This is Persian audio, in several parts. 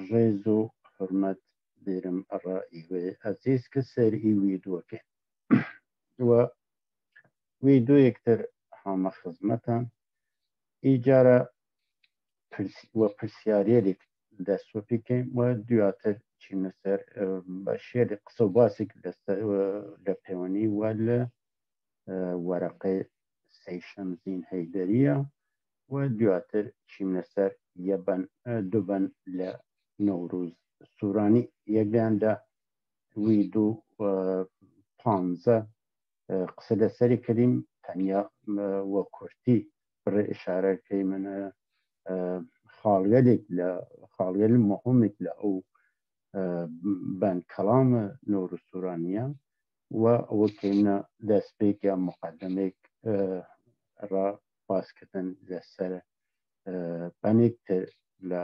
ڕێز و حرمەت بێرم ڕائیوێ ئەزیز کە سەر ئیوی دووەکە وە وی دوویەکتر هەمە خزمەتان ئیجارە وە پرسیارێک دەستوە پێکەین وە دواتر چینە سەر بە شێری قسە و باسێک لە پەیوەنی وە لە وەرەقەی سەیشەمزین هەیدەریە و دواتر چینە سەر دووبەن لە نەوروز سوورانی یەکداندا وی دوو 15 قسە لەسەری کردیم تەنیا وە کورتی بڕێ ئشارەکەی منە خاڵگەل مهمێک لە ئەو بەند کەڵامە نەوروز سوورانیە و ئەوە کەینە دەستپێک یا مقدمێک ڕا باسکردن لەسەر بەنێکتر لە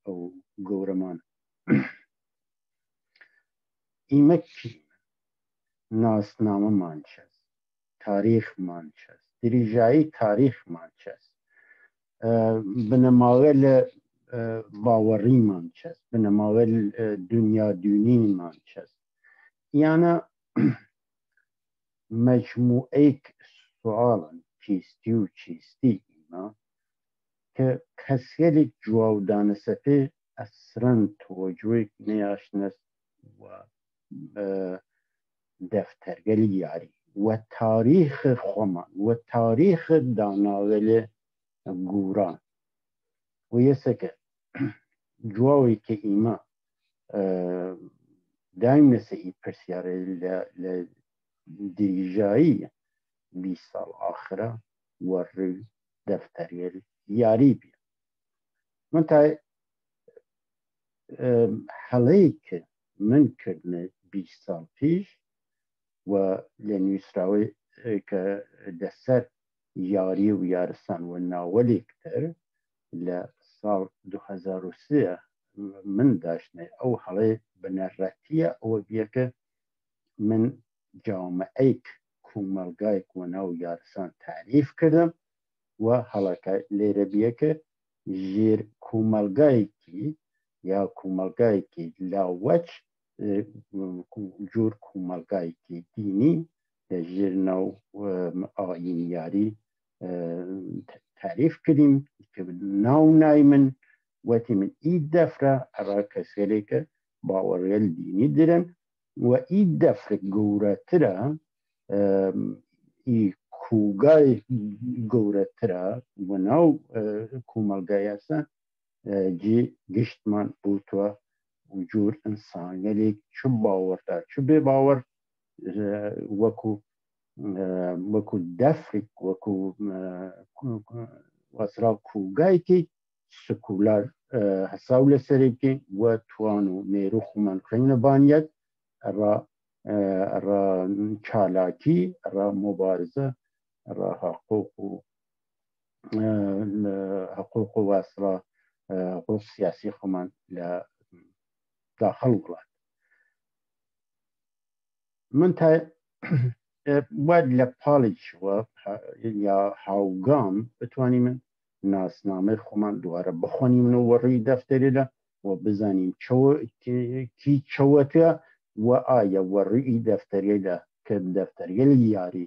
ئەو گەورەمان ئیمە ناسنامەمان چەست تاریخمان چەست دریژایی تاریخمان چەست بنەماوە لە باوەڕیمان چەست بنەماوە دنیا دونینمان چەست یانە مەجموعەیەک سوالن چیستی و چیستی ئیمە کە کەسێک جوابدانە سەپێ ئەسرەن تۆجوێک نەیاشنەست و دەفتەرگەلی یاری و تاریخ خۆمان و تاریخ داناوێلێ گوران و یەسەکە جواوی کە ئیمە دایم لەسەی پرسیارە لە دریژایی 20 ساڵ ئاخرە وەڕووی دەفتەرگەل یاری بێ من تا هەڵەیەک کە من کردنە 20 ساڵ پیش و لە نووسراوەی کە لەسەر یاری و یارستان و ناوەلێکتر لە ساڵ 2003 من داشتنێ ئەو هەڵەیە بنەڕەتیە ئەوە بیەکە من جامعەیەک کومەلگایەک و ناو یارستان تعریف کردم و هەڵەکە لێرە بیەکە ژێر کومەلگایەکی یا کومەلگایەکی لاوەچ جۆر کومەلگایەکی دینی لە ژێر ناو ئایینیاری تعریف کردیم کە ناونای من وەتی من ئی دەفرە ئەڕا کەسێکە باوەڕێل دینی درن و ئی دەفرە گەورەترە ئی کوگای گەورەترە و ناو کومەلگایەسە جێ گشتمان بوتوە جۆر ئینسانگەلێک چ باوەڕدار چ بێ باوەڕ وەکو دەفرێک وەکو وەسرا کوگایەکی سکولار هەساو لەسەرێکی و توان و مێرو خومان خوێنە بانیەت ئەڕا چالاکی ئەڕا مبارزە ئەڕا حقوق و وەسرا حقوق سیاسی خومان لە داخل وڵات من تا واد لە پاڵێکیوە یا هاوگام بتوانی من ناسنامەی خۆمان دووارە بخۆنی من و وەڕووی دەفتەرێدا و بزانیم کی چەوەتە و ئایا وەڕووی دەفتەرێدا کە دەفتەرگەلی یاری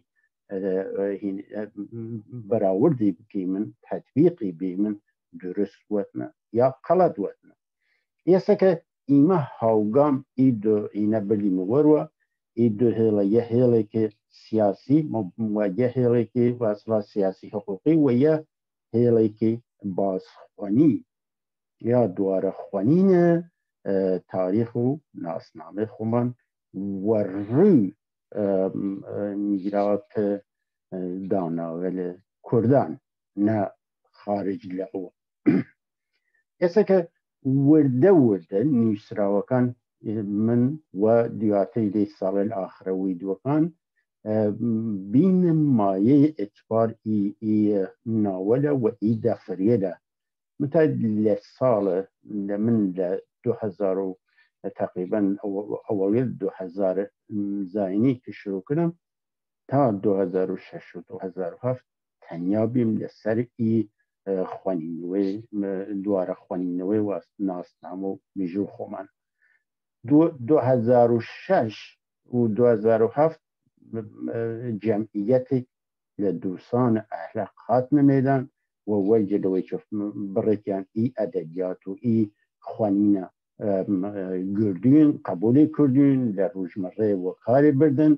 بەراوردی بکەی من تەطبیقی بێ من درست وەتنە یا قەڵەت وەتنە ئێستاکە ئیمە هاوگام ئینە بلیمە وەروە ئی دو هێڵە یە هێڵێکی سیاسی و یە هێڵێکی وەسڵا سیاسی حقوقی و یە هێڵێکی بازخوانی یا دوارە خوانینە تاریخ و ناسنامەی خۆمان وەڕووی میراکە داناوە لە کوردان نە خارج لە ئەوە ئێستاکە وردە نووسراوەکان من و دواتەی لێ ساڵێن ئاخرەوەی دووەکان بینم مایەی ئێتبار ئی ناوەلە و ئی دەفرێدە متى لسالة من ل 2000 تقريبا أوائل 2000 زايني كشرو كنم تا 2006 و 2007 تنیا بیم لسر ای خوانینەوەی دوارە خوانینەوەی ناسنامە و میژوو خۆمان 2006 و 2007 جەمعیەتێک لە دووسان ئەحلەق هاتنە مێدان و وەی جلەوەی بڕێکیان ئی ئەدەبیات و ئی خوانینە گردوین قبولی کردوین لە ڕۆژمەڕێ و کاری بردن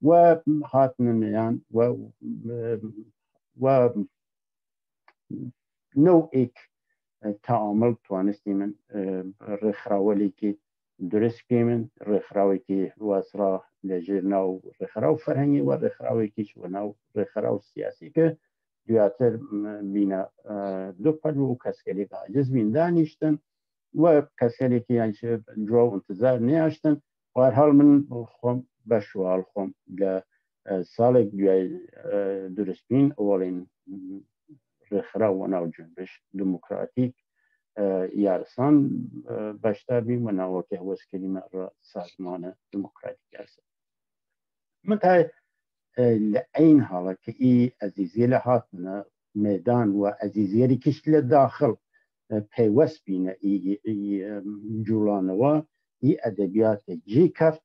و هاتنە مێیان و نەوئێک تعامل توانستی من ڕێکخراوەلێکی درست بکەین ڕێکخراوێکی واسرا لەژێر ناو ڕێکخراو فەرهەنگی و ڕێکخراوێکیش و ناو ڕێکخراو سیاسی کە دواتر بینە دوو پەل و کەسکەلێک عاجز بین دانیشتن و کەسکەلێکی یانچە جواب انتظار نەیاشتن وهەرحاڵ من خۆم بەشوال خۆم لە ساڵێک دوای دروستبین ئەوڵین ڕێکخراو و ناو جنبش دموکراتیک یارسان بەشدار بین و ناوەکە هەوەسکەریمە سازمانە دموکراتیک یارسان من تا لە ئەین حاڵە کە ئی ئەزیزیە لە هاتنە مێدان و ئەزیزیەری کشت لە داخل پەیوەست بینە جوڵانەوە ئی ئەدەبیاتە جێ کەفت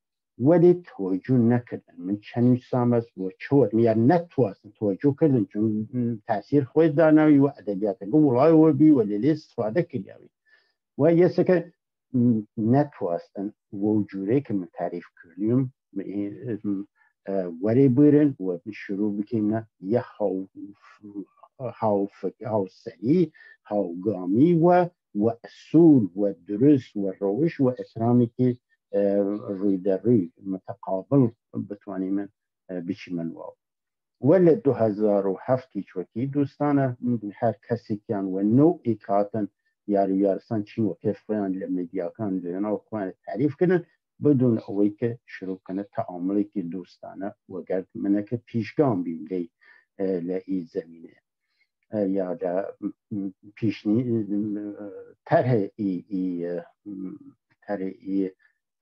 وەلی تۆجو نەکردن من چەند سامەس بۆ چۆر یان نەتوانن تۆجو کردن چون تاثیر خۆی داناوی و ئەدەبیاتەکە وڵایەوە بی و لە لێ استفادە کردیاوی و یەسەکە نەتواستن بۆ جوورەی کە من تاریف کردیم وەرێ برن و شروع بکەینە یە هاوسەری هاوگامی و ئەسوول و دروست و ڕەوش و ئەسرامێکی ڕوویدەڕووی متەقابل بتوانین من بچیمە نواو و لە 2007 چوەکی دووستانە هەر کەسێکیان و نەوئێک هاتن یاری یارسان چین و کێفیان لە مێدیاکان لەناو خۆیان تاریفکردن بدون ئەوەی کە شروعکەنە تەعامڵێکی دووستانە وەگەر منەکە پیشگام بین لە ئی زەمینێ یا لە پیشنی تەرهی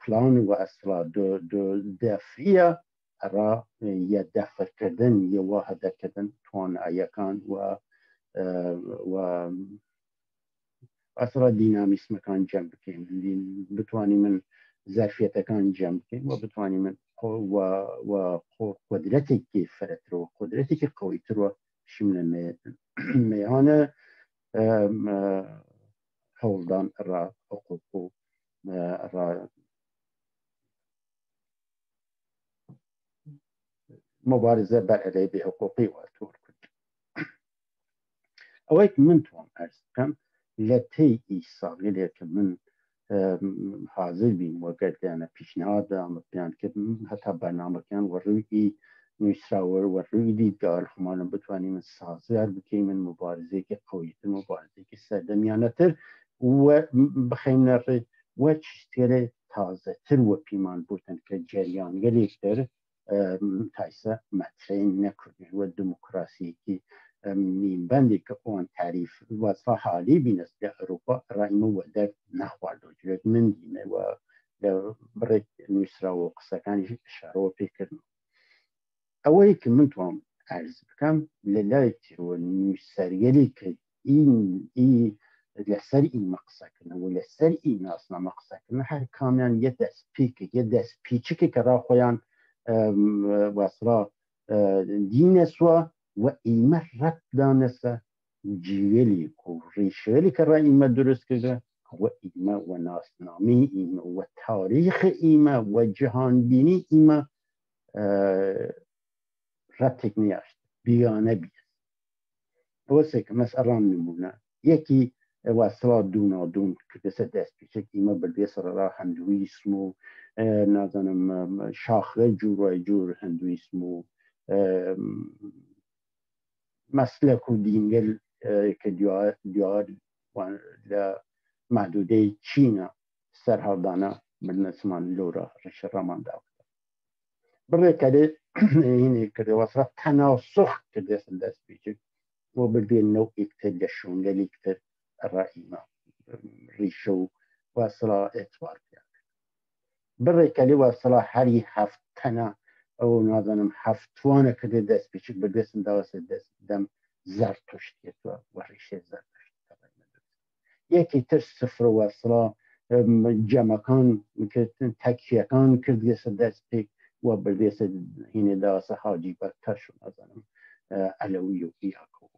پلان و ئەسڵا دەفریە ئەڕا یە دەفرکردن یەوە هەدەرکردن تواناییەکان و ئەسڵا دینامیسمەکان جەم بکەین بتوانین من زەرفیەتەکان جەم بکەین و بتوانین من قدرەتێکی فرەترەوە قدرەتێکی قویترەوە شیم لە مەیانە هەوڵدان ڕا حقوق و مبارزە بەر عەلەی بێحقوقی و تۆر کرد ئەوەی من توان ئەرز بکەم لە تێی ئی ساڵێک کە من حاضر بین وەگەردیانە پیشنهادە ئەمەپیان کرد هەتا بەرنامەکان وەڕووی نووسراوە وەڕووی دیدگار خۆمانم بتوانین من سازگار بکەین من مبارزەیەکی قویتر مبارزەیەکی سەردەمیانەتر و بخەینە ڕێ وە چشتێرە تازەتر وە پیمان بوتن کە جەریانگەرێکتر تایسە مەترەین نەکردن وە دموکراسیەکی نیمبەندێک کە ئەوان تاریف وەسا حالی بینەست لە ئەوروپا ڕایمە وەدەر نەخواردەوە جوێت من دینەوە لە بڕێک نووسراوە قسەکانی شارەوە پێکردن ئەوەی کە من توام ئەرز بکەم لە لای تیرۆ نووسەرگەری کە لەسەر ئیمە قسەکردن و لەسەر ئی ناسنامە قسەکردن هەر کامیان یە دەستپێکە یە دەستپیچکێک کە ڕاخۆیان وەسرا دینەسوە و ئیمە ڕەت دانەسە جیوێلیک و ڕیشێلی کە ڕای ئیمە دروست کردە و ئیمە و ناسنامی ئیمە و تاریخی ئیمە و جیهانبینی ئیمە ڕەتێک نیاشت بیانە بیت ئەوەسێکە مەسئەڵان نمونە یەکی وەسڵا دوونادوون کردەسە دەستپیچێک ئیمە بردێ سەرڕا هەندویسم و نازانم شاخە جوورای جوور هەندویسم و مەسلەک و دینگەل کە دیار لە مەحدودەی چینە سەرهەڵدانە بنەسمان لۆرە ڕێشەڕەماندا بڕێکەلێ هینێ کردێ وەسرا تەناسوخ کردێسە دەستپیچێک بۆ بردێ نەوئێکتر لە شوێنگەلێکتر ڕائیمە ڕیشە و وەسڵا ئێتوار کرد بڕێکەلێ وەسڵا هەری هەفتەنە ئەو نازانم هەفتوانە کردێ دەستپیچێک بردێسم داوەسە دەم زرتشتیت و ریشه زرتشت یکی تر سفر و اصلا جمعکان که تکیهکان کردیس دست پیک و بردیس هینه داسه حاجی بکترشون ازنم علوی و ایاکو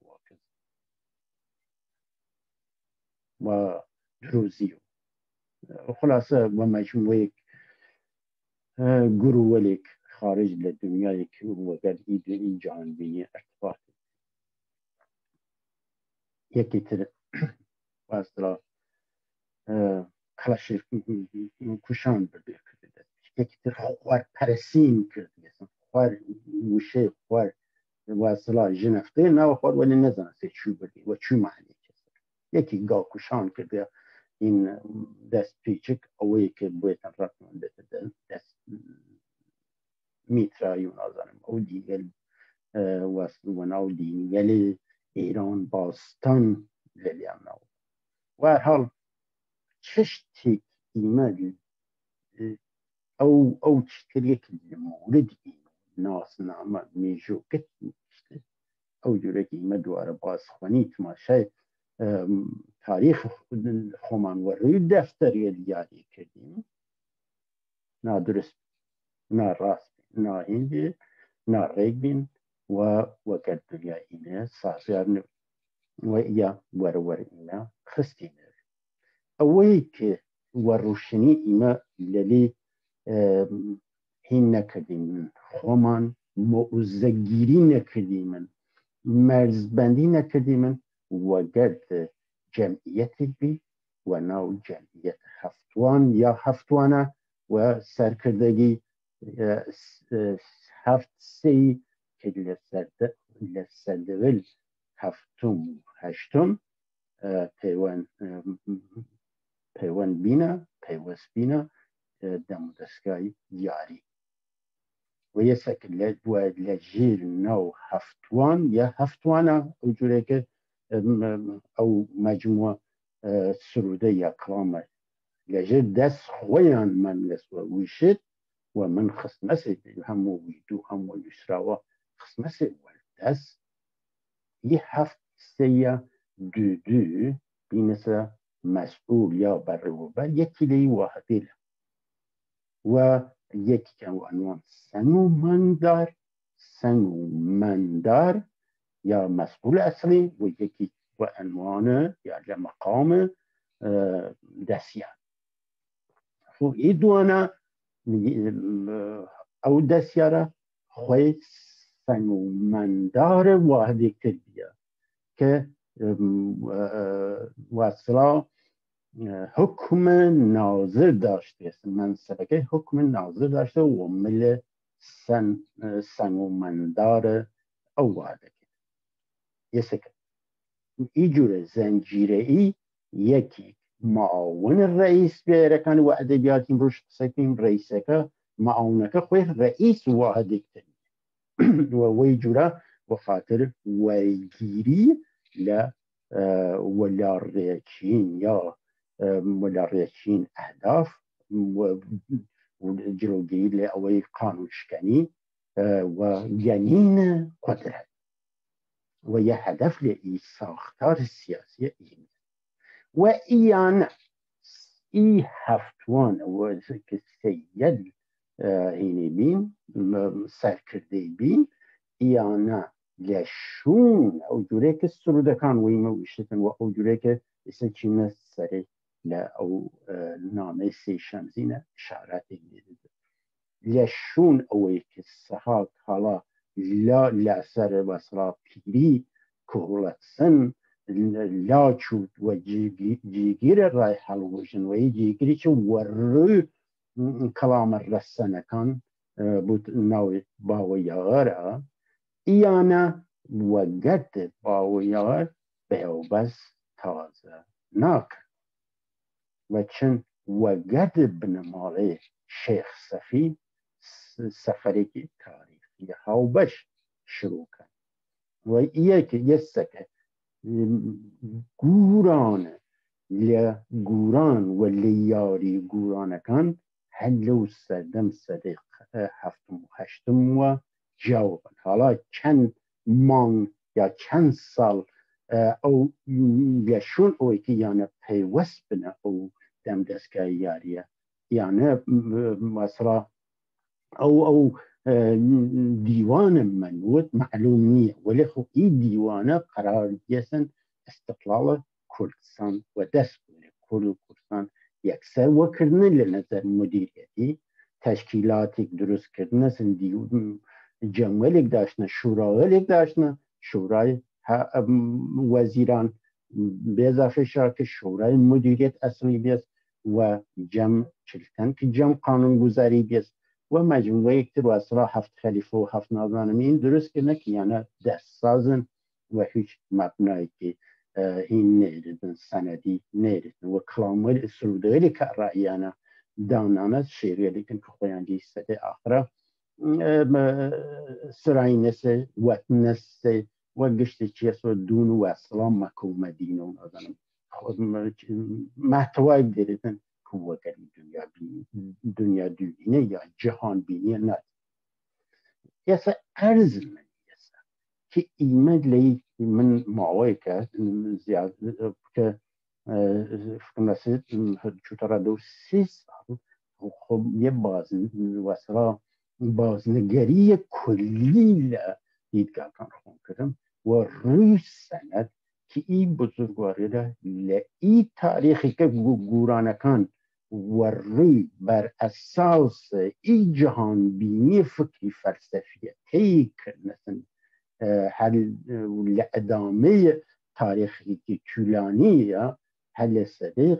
و دروزی و خلاصه و مجموعه گروه خارج لدنیا که وگر این جهان بینی ارتباط یکی تر و اصلا کلاشیر کشان برده کرده یکی تر خوار پرسین کرده خوار موشه خوار و اصلا جنفته نه خوار ولی نزنه سه چو برده و چو معنی یکی گاه کشان کرده این دست پیچک اوی که باید رفتن دست میترایون آزانم او دیگل وصل و دیگل ایران باستان لیلیان نو و هر حال چشتی ایمه او چشتری که مورد ناس نامه میجو کت میشته او جوره که ایمه دواره باز خونی تماشای تاریخ خومان و روی دفتری دیاری کردیم نا درست نا راست نا هندی نا ریگ و وقت دنیا اینه سازیار نو و یا ور اینه خستی نو اوی که وروشنی ایمه للی هین نکردیم خومان موزگیری نکردیم مرزبندی نکردیم و گرد جمعیت بی و ناو جمعیت هفتوان یا هفتوانه و سرکردگی هفت سی که لسردول هفتم هشتم پیوان بینه پیوست بینه دم دستگاه یاری و یه سکل لجیر نو هفتوان یا هفتوانه او جوره که او مجموعه سروده یا کلامه لجیر دست خویان من لسوه ویشد و من خصمسه همو ویدو همو یسراوه خصمسه والدست یه هفت سیه دو بینسه مسئول یا بر یکی لی واحدی و یکی که عنوان سنگومندار یا مسئول اصلی و یکی و عنوان یا مقام دستیار خو ای دوانه او دستیاره خوی سنگومندار واحدی کردیه که واصلا حکم ناظر داشته منصبه حکم ناظر داشته و مل سنگومندار او واحده یه سکر ای جور زنجیره ای یکی معاون رئیس بیرکن و ادبیاتیم روش سکیم رئیسه که معاونه که خوی رئیس واحده کتنی و وی جوره و خاطر ویگیری ولاریچین یا ولاریچین اهداف و جلوگیری لأوی قانون شکنی و جنین قدرت و یه هدف لی ساختار سیاسی این و ایان ای هفتوان و که سید اینی بین سرکرده بین ایانا لشون او جوره که سرودکان ویمه ویشتن و او جوره که اسم چینه سره او نامه سی شمزینه اشارت لشون اوی که سحاک حالا لا سر وصلا پیری کهولتسن لا چود و جیگیر رای حلوشن و جیگیری که ورو کلام رسنه کن بود نوی باویاره ایانا وقت باویار بیوبز تازه ناکن و چون وقت بنماله شیخ صفی سفری که تاریخی هاوبش شروع کن و ایه که یسته گوران و لیاری گوران کن هلو سردم صدق هفتم و هشتم و جوابن حالا چند مان یا چەند ساڵ ئەو لەشون ئەوەیکی یانە پەیوەست بنە ئەو دەم دەستگای یاریە یانە مەسڵا ئەو دیوانە منوت معلوم نییە ولی خۆ ئی دیوانە قرار دیەسن استقلالە کوردستان و دەست کورد و کوردستان یەکسەر وەکردنە لە نەزەر مدیریەتی تەشکیلاتێک دروستکردنە جەموەلێک داشتنە شوراوەلێک داشتنە شورای وەزیران بێزافێشا کە شورای مدیریەت ئەسڵی بێت و جەم چلتەن کە جەم قانونگوزاری بێت و مجموعەیەکتر واسڵا هەفت خەلیفە و هەفت نازانمین دروستکردنە کە یانە دەستسازن و هیچ مەبنایەکی هین نێردن سەنەدی نێردن و کڵاموەل سرودەوەلی کە ڕائیانە دانانە شێرێدەکەن کە خۆیان دی سەدەی ئاخرە سرایینەسە وەتنەسە و گشتی چیەسە دوون و وەسڵا مەکە و مەدینە و نازانم محتوای دێردن وەگەری دنیا دوبینە یا جهان بینیە نات ئێستا ئەرز من ئێستا کە ئیمەد لەی من ماوەی کە زیاد کە فکرنەسێت چوتەڕە دە و 30 ساڵ خۆ یە وەسڵا بازنگەریە کولی لە دیدگاکان خۆم کردم و ڕووی سەنەد کە ئی بزرگوارێدا لە ئی تاریخی کە گورانەکان وەڕووی بەر ئەساس ئی جەهانبینی فکری فەلسەفیەکەی کردنەسن هەر لە ئەدامەی تاریخێکی طولانیە هەر لە سەدەی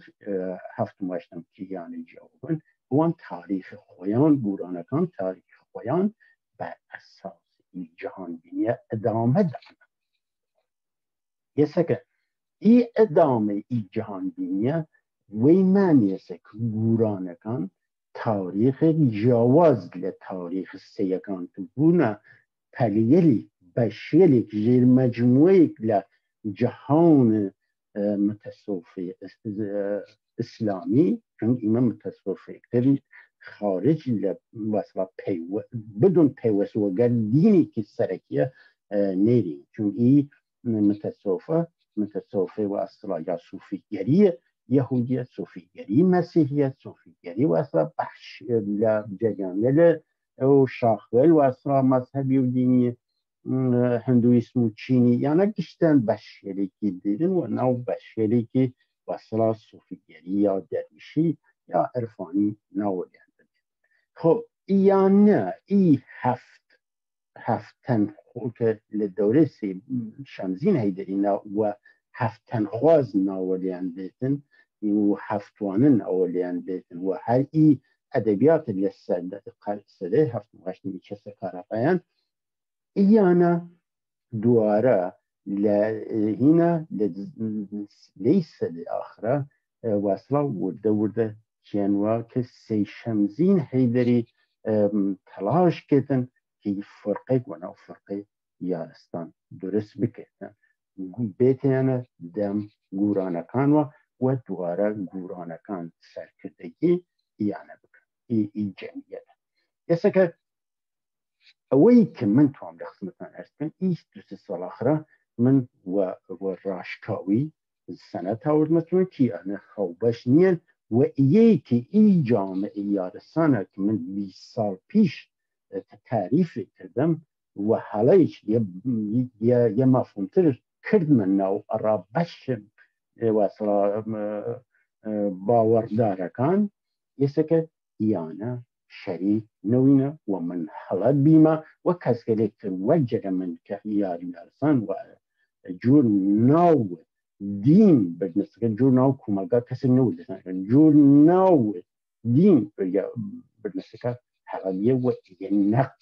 هەفتم و هەشتم کییانی جەوبن وان تاریخی خۆیان گورانەکان تاریخی خۆیان بەر ئەساس ئی جەهانبینیە ئەدامە دانا یەسەکە ئی ئەدامە ئی جەهانبینیە وی معنیەسە کە گورانەکان تاریخێک جیاواز لە تاریخ سەیەکان بوونە پەلیەلی بەشێلێک ژێر مەجموعەیەک لە جەهان متەسۆفی ئیسلامی چون ئیمە متەسۆفێکتری خارج لە وەسڵا بدون پەیوەست وەگەر دینێکی سەرەکیە نێری چون ئی متەسۆفی وەسڵا یا سوفیگەریە یهودیت صوفیگری مسیحیت صوفیگری واسطه بخش لا جریان او شاخول واسطه مذهبی و دینی هندویسم و چینی یعنی گشتن بشری که دیدن و نو بشری که واسطه صوفیگری یا درویشی یا عرفانی نولیان خب یعنی ای هفتن خود که لدوره شمزین هیدرین و هفتن خواز نولیان دیدن و هفتوانن ئەوەلیان بێتن و هەر ئی ئەدەبیات لە سەدەی هەفتم و هەشتمی کەسە کارەقەیان ئیانە دووارە لە هینە لەی سەدەی ئاخرە واسڵا وردە کێنوە کە سەی شەمزین هەیدەری تەلاش کردن کە فەرقێک و ناو فەرقەی یارستان دروست بکردن بێتیانە دەم گورانەکانوە و دوارە گورانەکان سەرکردەیی یانە بکەن ئی جەمیەتە ئێستا ئەوەی کە من توام لە خزمەتان عەرز بکەم ئی 2 ساڵ ئاخرە من و ڕاشکاوی سەنەد هاوردمەتوە کی ئەنە خەوبەش نییەن و ئیەیەکی ئی جامعەی یارستانە کە من 20 ساڵ پیش تاریفی کردم و هەڵەیش یە مەفهومتر کردمە ناو ئەڕا بەشم واسڵا باوەڕدارەکان ئێستاکە یانە شەریک نەوینە و من هەڵە بیمە و کەسگەلێکتر وەجرە من کە یاریارسان و جور ناو دین بردنەسەکە جور ناو کومەلگا کەسە نەوردەسان جور ناو دین بردنەسەکە هەڵەیە و نەقد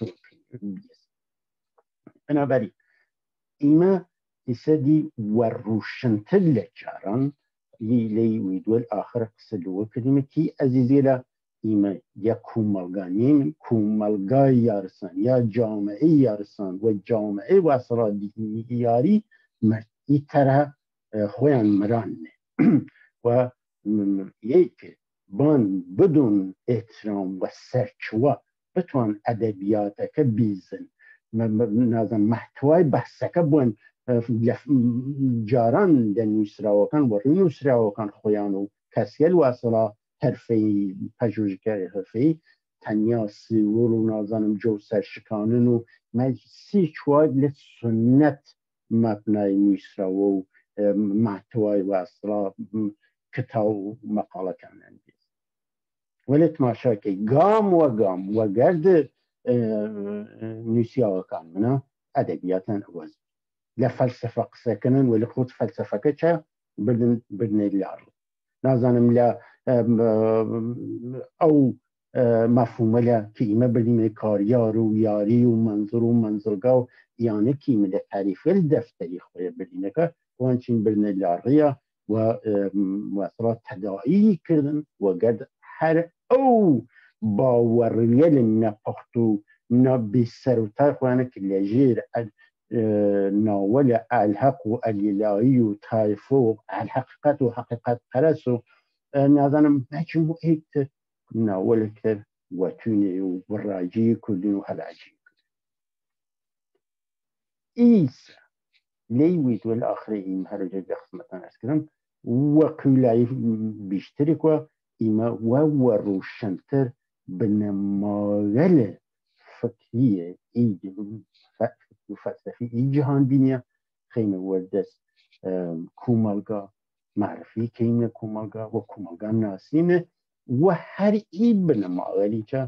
بنابراین ئیمە ئیسەدی وەڕوشنتر لە جاران لی ویدوەل ئاخرە قسە لەوە کردیمەتی ئەزیزی لە ئیمە یا کومەلگانین کومەلگای یارستان یا جامعەی یارستان و جامعەی واسڵا یاری ئی تەرە خۆیان مرانێ و یەک بان بدون ئێترام و سەرچوە بتوان ئەدەبیاتەکە بیزن نازم محتوای بەحسەکە بوون جاران لنووسراوەکان وە ڕوونووسراوەکان خۆیان و کەسگەل واسەڵا هەرفەی پەژۆژگاری هەرفەی تەنیا سیور و نازانم جۆ سەرشکانن و مەسی چوار لە سنەت مەبنای نووسراوە و ماتوای واسەڵا کتاو و مەقاڵەکانیان بێت وەلی تماشاکەی گام وە گام وە گەرد نووسیاوەکان منە ئەدەبیاتان ئەوەز لە فەلسفە قسەکردن وەلی خۆت فەلسفەکە چە بردنەی لار نازانم لە ئەو مەفهومە لە کیمە بردیمە کاریار و یاری و منزور و منزلگا و یانە کیمە لە تاریفە دەفتەری خۆیە بردینەکە وانچین بردنەی لاڕیە و وەسڵا تەداعی کردن وە گەرد هەر ئەو باوەڕیە لە نەپەخت و نەبیسەروتای خۆیانە کە لە ژێر ناوەلە ئەلحەق و ئەلیلایی و تایفۆ و ئەلحەقیقەت و حەقیقەت پەرەس و نازانم ناچین بۆ ئێت ناوەلە کرد وەتونێ و بڕاجی کوردین و هەلاجی ئیسا لێی وە لە ئاخری ئیم هەرجە دەخسمەتان ئەسکرم وەقیلایی بیشترێک وە ئیمە وە ڕوشنتر بنەماگەلە فکریە و فەلسەفی ئی جیهان بینیە خەینە وەردەست کومەلگا معرفی کەینە کومەلگا وە کومەلگا ناسینە و هەر ئی بنەماگەلیچە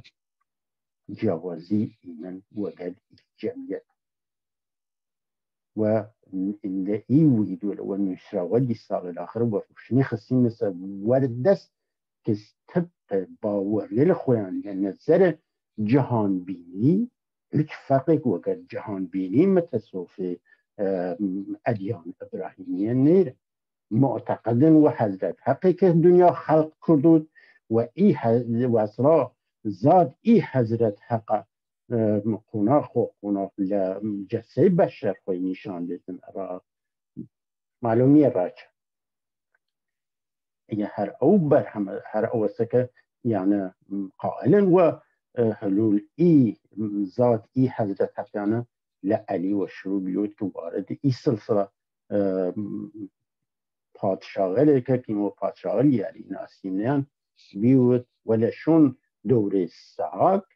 جیاوازی ئیمەن وەگەر جەمیەت و لە ئی ویدۆ وە نووسراوە دیساڵە لاخر وەفشنی خستین لەسەر وەردەست کە تب باوەڕیە لە خۆیان لە نەزەرە جیهان بینی هیچ فەرقێک وەگەر جیهان بینی مەتەسۆفی ئەدیان ئەبراهیمیە نێرە معتەقدن و حەزرەت حەقێکە دنیا خەڵق کردوت و ئی وەسڵا زاد ئی حەزرەت حەقە قۆناغ لە جەسەی بەشەر خۆی نیشان بێتن معلوم نییە ڕاچە هەر ئەو بەرهەمە هەر ئەوەسەکە یانە قائلن و حلول ئی ذات ئی حەزرەت حەقیانە لە عەلی و شروع بیوت کە وارد ئی سلسلە پادشاغەلێکە کیمە پادشاغەلی یاری ناسینیان بیوت و لە شون دەورەی سەعاک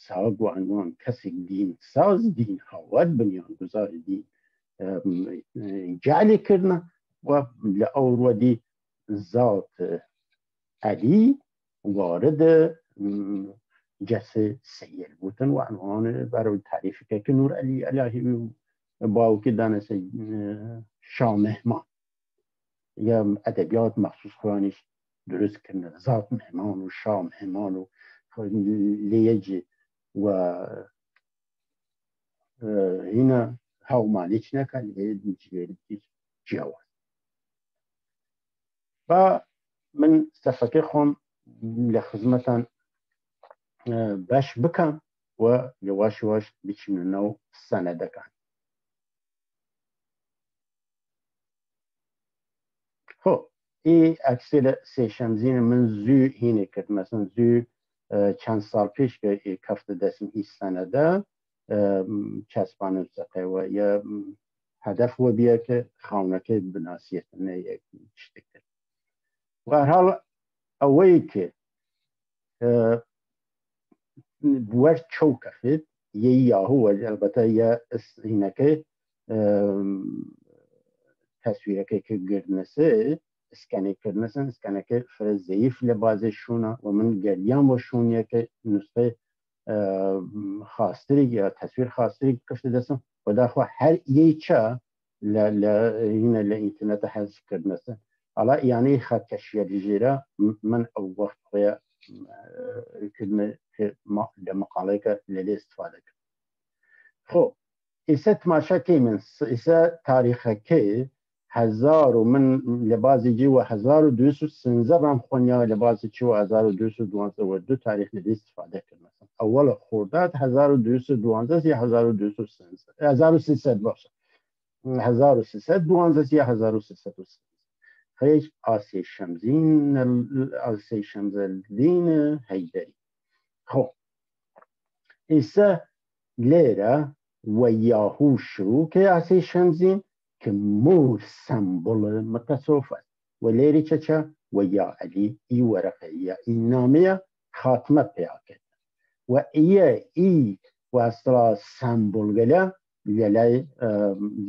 ساگ و عنوان کەسێک دین ساز دین هاوات بنیان گوزاری دین جعلی کردنە و لە ئەو ڕوەدی ذات عەلی وارد جەسە سەیر بوتن و عنوان بەرەوەی تاریفەکە کە نور عەلی ئەلاهی و باوکی دانەسە شامەهمان یا ئەدەبیات مەخصوص خۆیانیش دروستکردنە ذات مهمان و شامەهمان و لێجێ و هینە هاومانیچ نەکە لێ جیاواز با من سەفەکەی خۆم لە خزمەتان بەش بکەم و یواش یواش بچینە ناو سەنەدەکان خۆ ئی ئەکسێ لە سێشەمزینە من زوو هینێ کرد مەسەن زوو چەند ساڵ پێش کە کەفتە دەستم ئی سەنەدە چەسپانم سەقەوە یە هەدەف وە بیە کە خاونەکەی بناسیێتنە یەک شتێک وەرهاڵ ئەوەی کە وەرد چەو کەفێت یە یاهووە ئەلبەتە یە هینەکەی تەسویرەکەی کە گرنەسێ اسکانێکردنەسن اسکانەکە فرە زەیف لە بازێ شوونە و من گەریان بۆ شوونیەکە نوسخەی خاستری یا تەسویر خاستری کەفتە دەستم و داخوا هەر یەیچە هینە لە ئینترنێتە حەزکردنەسن ئەڵا یانەی خەتکەشیە لژێرە من ئەو وەخت خۆیە لە مەقاڵەیەکە لە لێ استفادە کرد خۆ ئێستا تماشاکەی من ئێستا تاریخەکەی هزار و من لە بازی جی و 1213 رام خۆنیا لە بازی چی و 1212 تاریخ لە لێ استفادە کرد مثلا ئەوەڵە خۆرداد 1212 یا 1300 باشە 1312 یا 1313 هیچ ئاسێ شەمزەلدین هەیدەری خۆ ئێستا لێرە و یاهوو شروع کە ئاسێ شەمزین که مور سمبل متصوف است و لیری چه و یا علی ای ورقه یا ای نامه خاتمه پیا کرد و ای و اصلا سمبل گله للی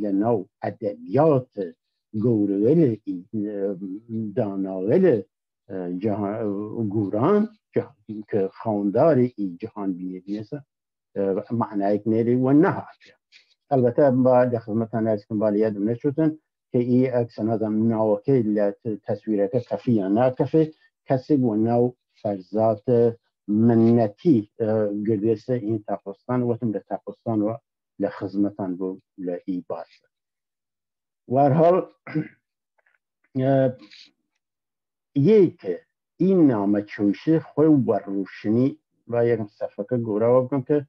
لنو ادبیات گورول داناول گوران که خواندار ای جهان بینیسه معنی نری و نه البته با خدمتتان عرض کنم باید یادم نشدن که ای اکسنادم ناوکی تصویره که کفی یا نکفی کسی و نو فرزات منتی گردسته این تقصان و تم تقصان و لخدمتان بو لی باز و هر حال یک این نامه چوشی خوی و روشنی و یک صفحه که گورا بکنم که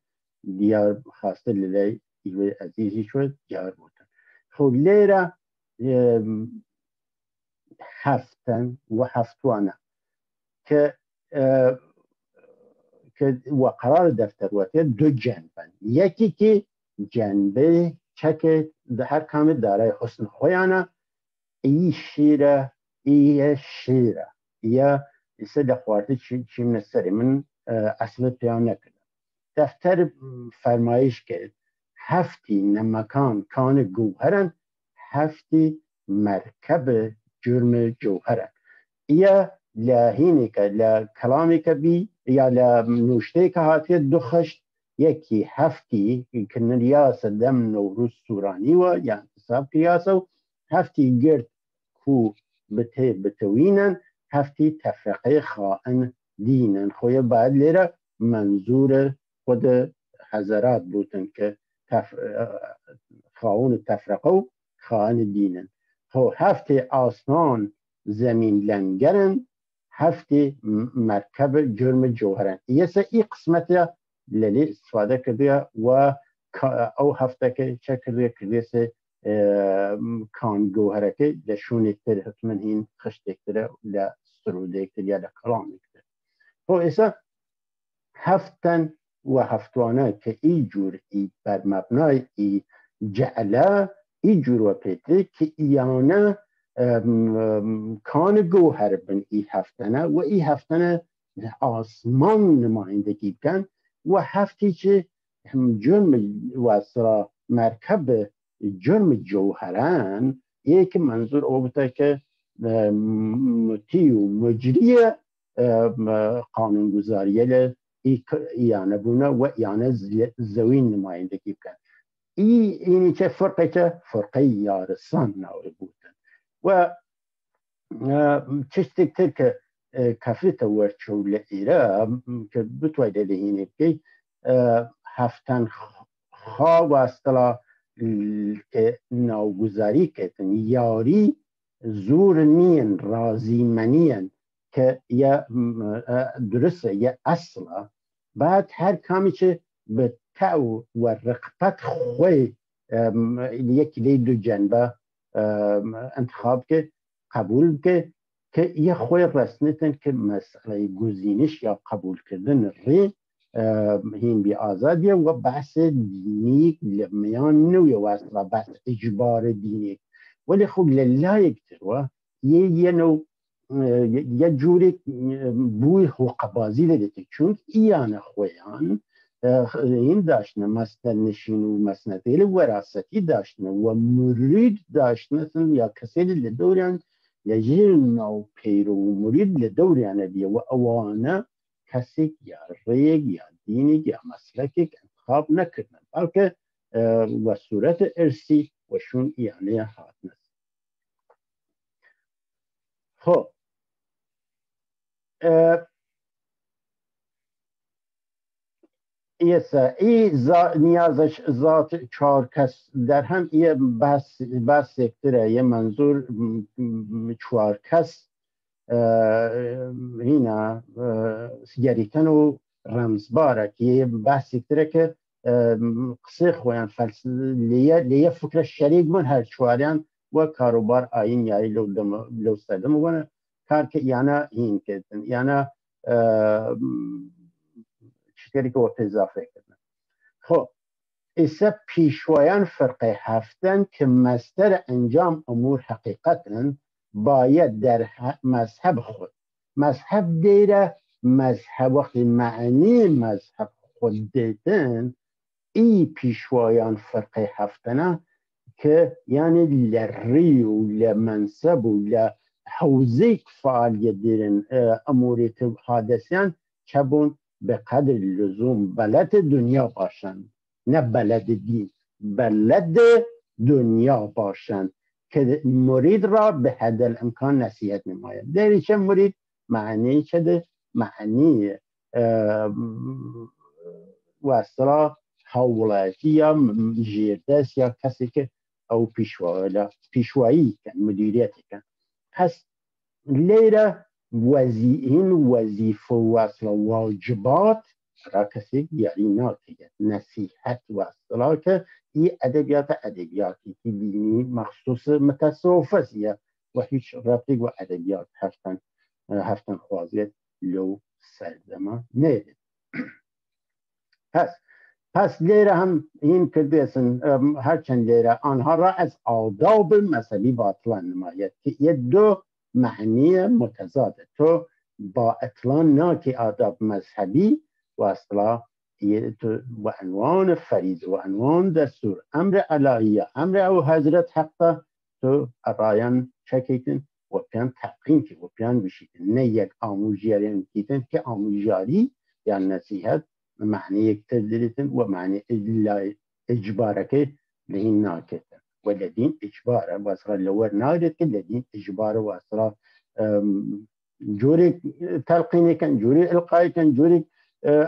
دیار خواسته لیلی ایوه عزیزی شد جار بودن خب لیره هفتن و هفتوانه که و قرار دفتر وقتی دو جنبن یکی که جنبه چک هر کامل داره حسن خویانه ای شیره ای شیره یا ایسه دخوارتی چیم نسری من اصلا پیان نکردم دفتر فرمایش کرد هفتی نمکان کان گوهرن هفتی مرکب جرم جوهرن یا لهینی که لکلامی که بی یا لنوشته که هاتی دو خشت یکی هفتی که نیاس دم نوروز سورانی و یا انتصاب کریاسو هفتی گرد کو بتوینن هفتی تفرقه خائن دینن خوی بعد لیره منظور خود حضرات بودن که خائن تفرقه و خائن دینن خو هفتی آسمان زمین لنگرن هفتی مرکب جرم جوهرن یسه ای قسمت لیلی استفاده کرده و او هفته که چه کرده کان گوهره که لشونه تر حتما هین خشته کرده لسروده کرده یا لکلامی کرده خو ایسا هفتن و هفتوانه که ای جور ای بر مبنای ای جعله ای جور و پیده که ایانه کان گوهر بن ای هفتنه و ای هفتنه آسمان نمایندگی کن و هفتی که جرم و اصلا مرکب جرم جوهرن یک منظور او بوده که مطیع و مجری قانونگذاری ایانه بونه و ایانه زوین نمایندگی کن اینی که فرقه یارسان نوری بودن و چشتی کتر که کفیت ورچول ایره که بتوید لهینه که هفتن خواه و اصطلاح که نوگذاری کتن یاری زور نین رازی منین که یا درسته یا اصلا بعد هر کامی که به تعو و رقبت خوی یک لی دو جنبه انتخاب که قبول که یه خوی رسنتن که مسئله گزینش یا قبول کردن ری هین بی آزادیه و بحث دینی میان نوی و اصلا بحث اجبار دینی ولی خب للایک تروه یه نوع یه جوری بوی حقوق بازی داده چون ایان خویان این داشتن مسند نشین و مسندیل وراثتی داشتن و مرید داشتن یا کسی لدوریان یا جیر نو پیرو و مرید لدوریان بیه و اوانه کسی یا ریگ یا دینی یا مسلکی انتخاب نکردن بلکه و صورت ارسی و شون ایانه حاتنه خب نیازش ذات چهار کس در هم یه بحث اکتره یه منظور چهار کس هینا گریتن و رمزباره که یه بحث اکتره که قصه خوین لیه فکر شریک من هر چواریان و کاروبار آین یایی لو سلم ونه کار که یعنی هین کردن یعنی چیزی که وقت اضافه کردن خب ایسا پیشوایان فرقه هفتن که مستر انجام امور حقیقتن باید در مذهب خود مذهب دیره مذهب وقتی معنی مذهب خود دیدن ای پیشوایان فرقه هفتنه که یعنی لری و لمنصب و لحوزه فعالیت دیرن اموری حادثیان چبون به قدر لزوم بلد دنیا باشن نه بلد دین بلد دنیا باشن که مرید را به حد الامکان نصیحت نماید داری چه مرید معنی چه ده معنی و اصلا حولتی یا جیردست یا کسی که او پیشوایی کن مدیریت کن پس لیره این وظیفه و اصلا واجبات را کسی یعنی ناتیگه نصیحت و اصلا که این ادبیاتی که دینی مخصوص متصوف است و هیچ ربطی و ادبیات هفتن خوازیت لو سردما نیده پس لیره هم این کردیسن هرچند لیره آنها را از آداب مذهبی باطلان نماید که یه دو معنی متضاده تو با اطلان ناکی آداب مذهبی و اصلا و عنوان فرید و عنوان دستور امر الهیه امر او حضرت حقا تو رایان چکیتن و پیان تقیم که و پیان بشیدن نه یک آموزیاری کیتن که آموزیاری یا نصیحت معنی یک تدریتن و معنی اجباره که لهین ناکتن و لدین اجباره و اصلا لور ناید که لدین اجباره و اصلا جوری تلقینی کن جوری القایی کن جوری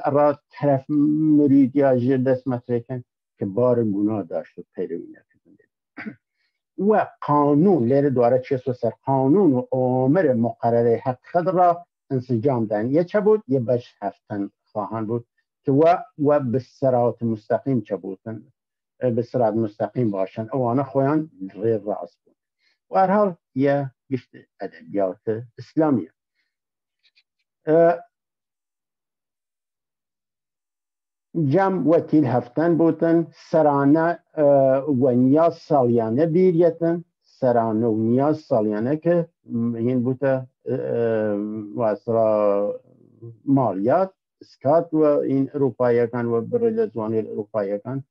را طرف مرید یا جیر دست مطرح کن که بار گناه داشت و پیروی نکردن و قانون لیره دواره چیست و سر قانون و امر مقرره حق خود را انسجام دن یه چه بود یه بش هفتن خواهان بود که و به صراط مستقیم چه بودن به صراط مستقیم باشن اوانه خویان غیر راست بود و هر حال یه گشت ادبیات اسلامیه جمع وکیل هفتن بودن سرانه و نیاز سالیانه بیریتن سرانه و نیاز سالیانه که این بوده و اصلا مالیات اسکات و این اروپایی کن و برلزوانی اروپایی کن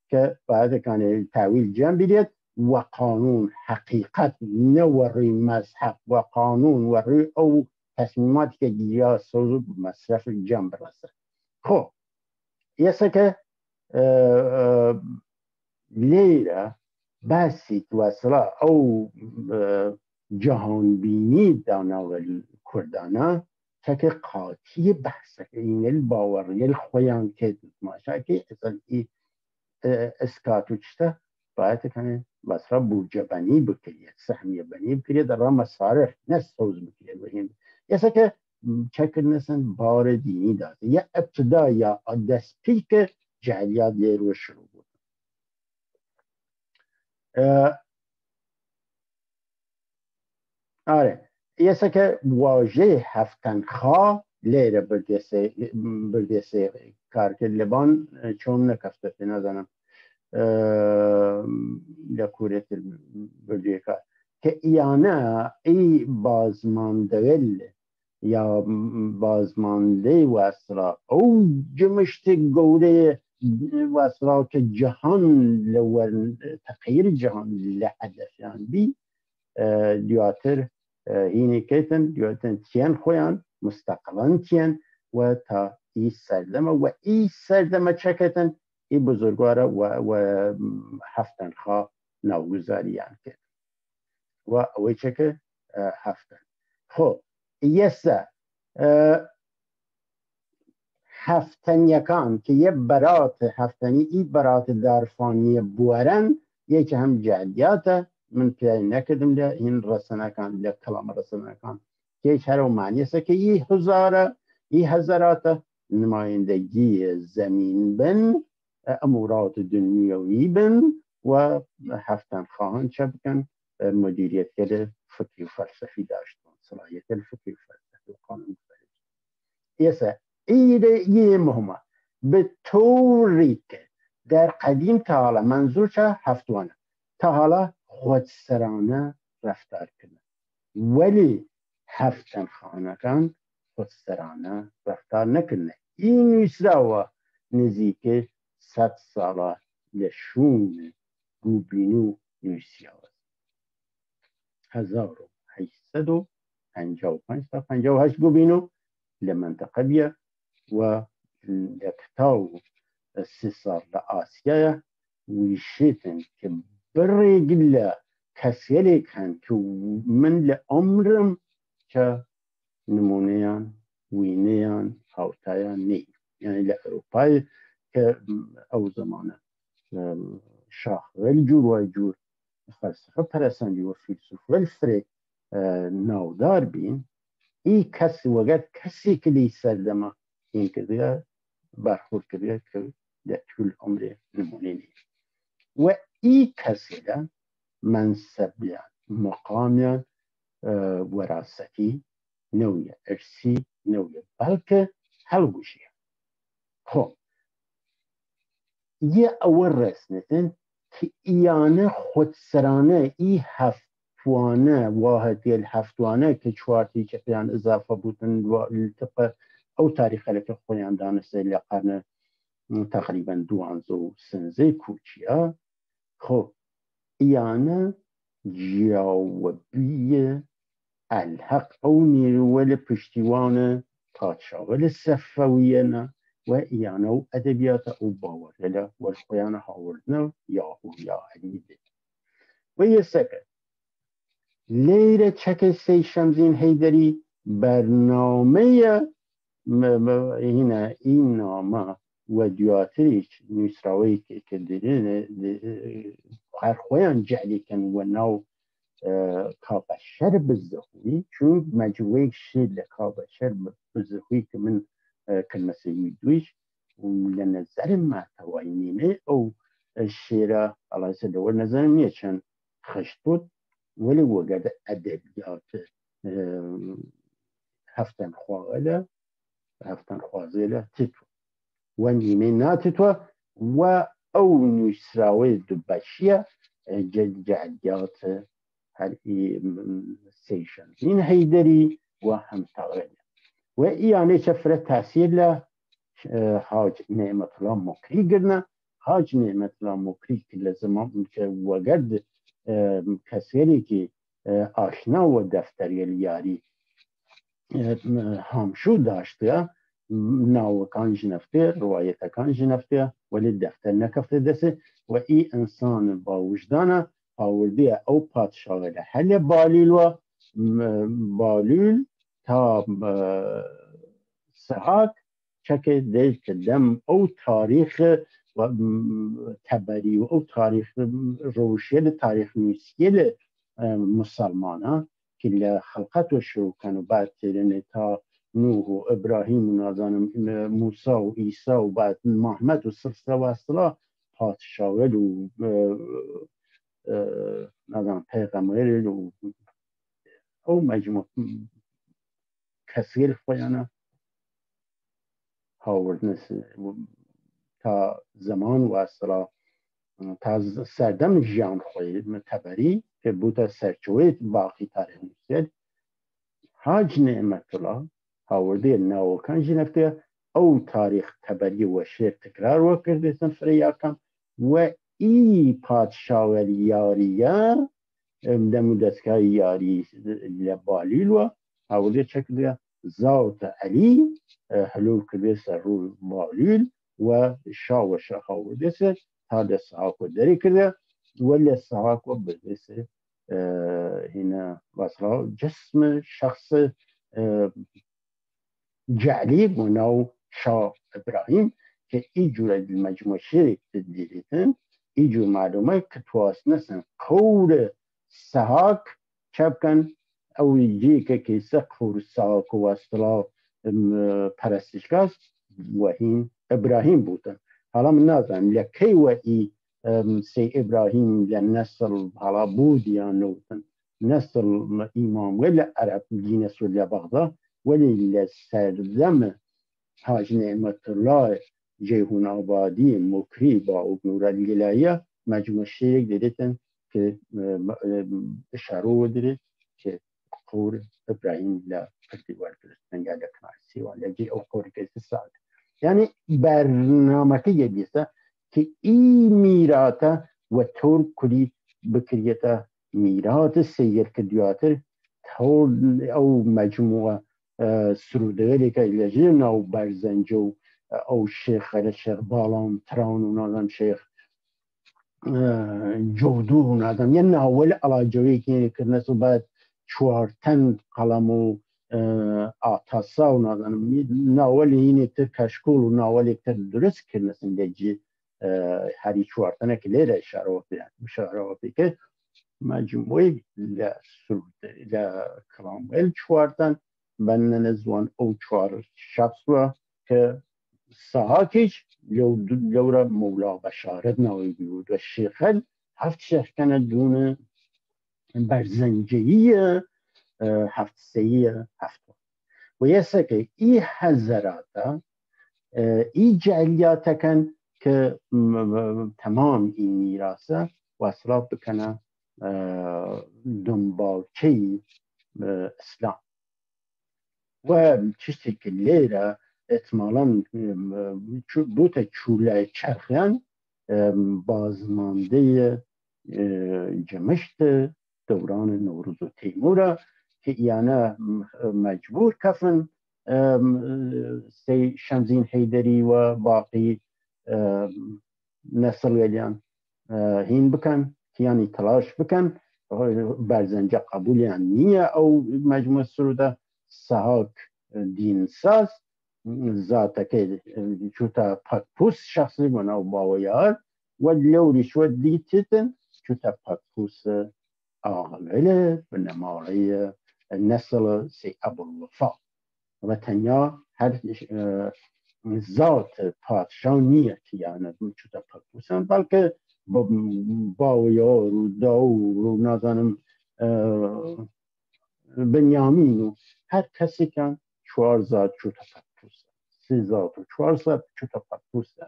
که باید کنه تحویل جمع بیرید و قانون حقیقت نوری مذهب و قانون و روی او تصمیماتی که گیریا سوزو مصرف جمع برسه خب یسه که لیره بسی تو اصلا او جهانبینی داناوری کردانه که قاطی بحثه که این الباوری الخویان که ماشا که اصلا ای اسکاتو چته باید کنه بسرا بودجه بنی بکرید سهمیه بنی بکرید در را مصارف نسوز بکرید بهیم یسه که چکر نسن بار دینی داده یا ابتدا یا دست پیک جهلیات لیرو شروع بود آره یسه که واژه هفتن خواه لیره بردیسه کار که لبان چون نکفته به نظرم لکورت بردیه کار که ایانه ای بازماندول یا بازمانده و اصلا او جمشت گوره و اصلا که جهان لور تغییر جهان لحدث یعنی بی دیاتر اینی کتن دیاتر تین خویان مستقلان تین و تا ای سردمه و ای سردمه چکتن ای بزرگواره و هفتن خواه نوگذاریان کتن و اوی چکه هفتن خب یسه هفتن یکان که یه برات هفتنی ای برات درفانی بورن یکی هم جعلیاته من پیای نکردم ده این رسانه کن ده کلام رسانه کن که هر رو معنی است که ای هزارات نمایندگی زمین بن امورات دنیوی بن و هفتن خواهان چه بکن مدیریت کرده فکری و فلسفی داشتن صلاحیت الفکری و فلسفی و قانون یسه ایده یه مهمه به طوری که در قدیم تا حالا منظور چه هفتوانه تا حالا خودسرانه رفتار کنه ولی هفتن خانکان خودسرانه رفتار نکنه این نویسراوه نزیک 100 ساله لشون گوبینو نویسیاوه 1855 تا 58 گوبینو لمنطقه بیه و لکتاو 3 سال لآسیایه ویشیتن که برگله کسیلی کن که من لعمرم که نمونهان وینهان هاوتایان نی یعنی لأوروپای که او زمانه شاخول جور و جور فلسفه پرستنجی و فیلسوف فری نودار بین ای کسی وقت کسی که لی سردمه این کردیه برخورد کردیه که در طول عمر نمونه نی و ای کسی ده منصبیان مقامیان وراثتی نوی ارسی نوی بلکه هلگوشی خب یه اول رسنتن که ایانه خودسرانه ای هفتوانه واحدی الهفتوانه که چوارتی که پیان اضافه بودن و التقى او تاریخ لکه خویان دانسته لقرن تقریبا 12 کوچیا خب ایانه جاوبی الحق او نیروال پشتیوان پادشاول صفویه نه و ایانه او ادبیات او باوره و خویان هاوردنه یاهو یا علیده و یه سکر لیر چک سی شمزین هیدری برنامه این نامه و دیاتریش نویسراوی که دیدین خرخویان جعلی کن و نو کابشر بزخوی چون مجموعه شید لکابشر بزخوی که من کلمه سیدویش لنظر محتوایینه او شیره الله سدور نظر نیه چند خشت بود ولی وقت ادبیات هفتن خوازیله تیتو و نیمه ناتیتو و او نویسراوی دبشیه جعلیات هر سیشن این هیدری و هم تغییر و ایانه چفره تاثیر له حاج نعمت الله مکری گرنه حاج نعمت الله مکری که لزمان که وقت کسیری که آشنا و دفتری یاری همشو داشته ناوکان جنفته روایتکان جنفته ولی دفتر نکفته دسته و ای انسان با وجدانه آورده او پادشاه حل بالول تا سحاک چکه دل دم او تاریخ و تبری و او تاریخ روشیل تاریخ نویسیل مسلمانه که لخلقت و شروع کن و بعد تیرین تا نوح و ابراهیم و نازانم موسی و عیسی و بعد محمد و سلسله و اصلا پادشاول و نازانم پیغمبر و او مجموع کثیر خویانه هاوردنس تا زمان و اصلا تا سردم جیان خوی تبری که بوده سرچویت باقی تاریخ نویسید حاج نعمت الله هاورده ناوکان جنفته او تاریخ تبری و شعر تکرار وکرده سنفریاکم و ای پادشاول یاریه دمو دستگاه یاری لبالیل و هاورده چکده ذات علی حلول کرده سر روی بالیل و شاه و شاه هاورده سر تا دست حاکو داری کرده ولی الصحاك وبالبس هنا وصله جسم شخص جعلي ونو شاه ابراهيم که ایجور المجموع شريك تدليلتن ایجور معلومه كتواسنسن كور الصحاك شابكن او يجي كي سقفور الصحاك واصطلاح پرستشگاه وهين ابراهيم بودن حالا من نازم لكي وإي سي إبراهيم لنسل على بوديا نوتن نسل إمام ولا عرب جينس ولا بغضة ولا سردم حاج نعمة الله جیهون آبادی مکری با ابنور الگلایه مجموع شیرک دیدتن که اشاره داره که قور ابراهیم لا پردی وردرستن یا لکنارسی و لجی او قوری که ساد یعنی برنامه که یدیسته که این میراتا و طور کلی بکریتا میرات سیر کدیاتر طور او مجموعه سرودگری که لجی او برزنجو او شیخ بالام تران و نادم شیخ جودو و نادم یه ناول علاجوی که کرنس و بعد چوارتن قلم و آتاسا و نادم ناول اینی تر کشکول و ناولی تر درست کرنس لجی هری چوارتنه که لیره اشاره که مجموعی لکرامویل چوارتن بنن زوان او چوار شخص و که ساعتیش لورا مولا بشارت نوی بود و شیخل هفت شیخ کنه دون برزنجهی هفت سهی هفت و یه سکه ای حضراتا ای جعلیاتا کن که تمام این میراسه وصلات بکنه دنبالچه اسلام و چیزی که لیره احتمالاً بوت چوله چرخیان بازمانده جمشت دوران نوروز و تیموره که یعنی مجبور کفن شمزین حیدری و باقی نسل ویلیان هین بکن که یعنی تلاش بکن برزنجه قبول یعنی نیه او مجموع سروده سهاک دین ساز ذاته که چوتا پاک پوس شخصی منو باویار و لوری شو دیتیتن چوتا پاک پوس آغله به نماره نسل سی ابو الوفا و تنیا هر ذات پادشاه نیه که یعنی چوتا پاک پوسن بلکه باویار و داور و نازنم بنیامین و هر کسی کن چوار ذات چوتا پاک پوسن سی ذات و چوار ذات چوتا پاک پوسن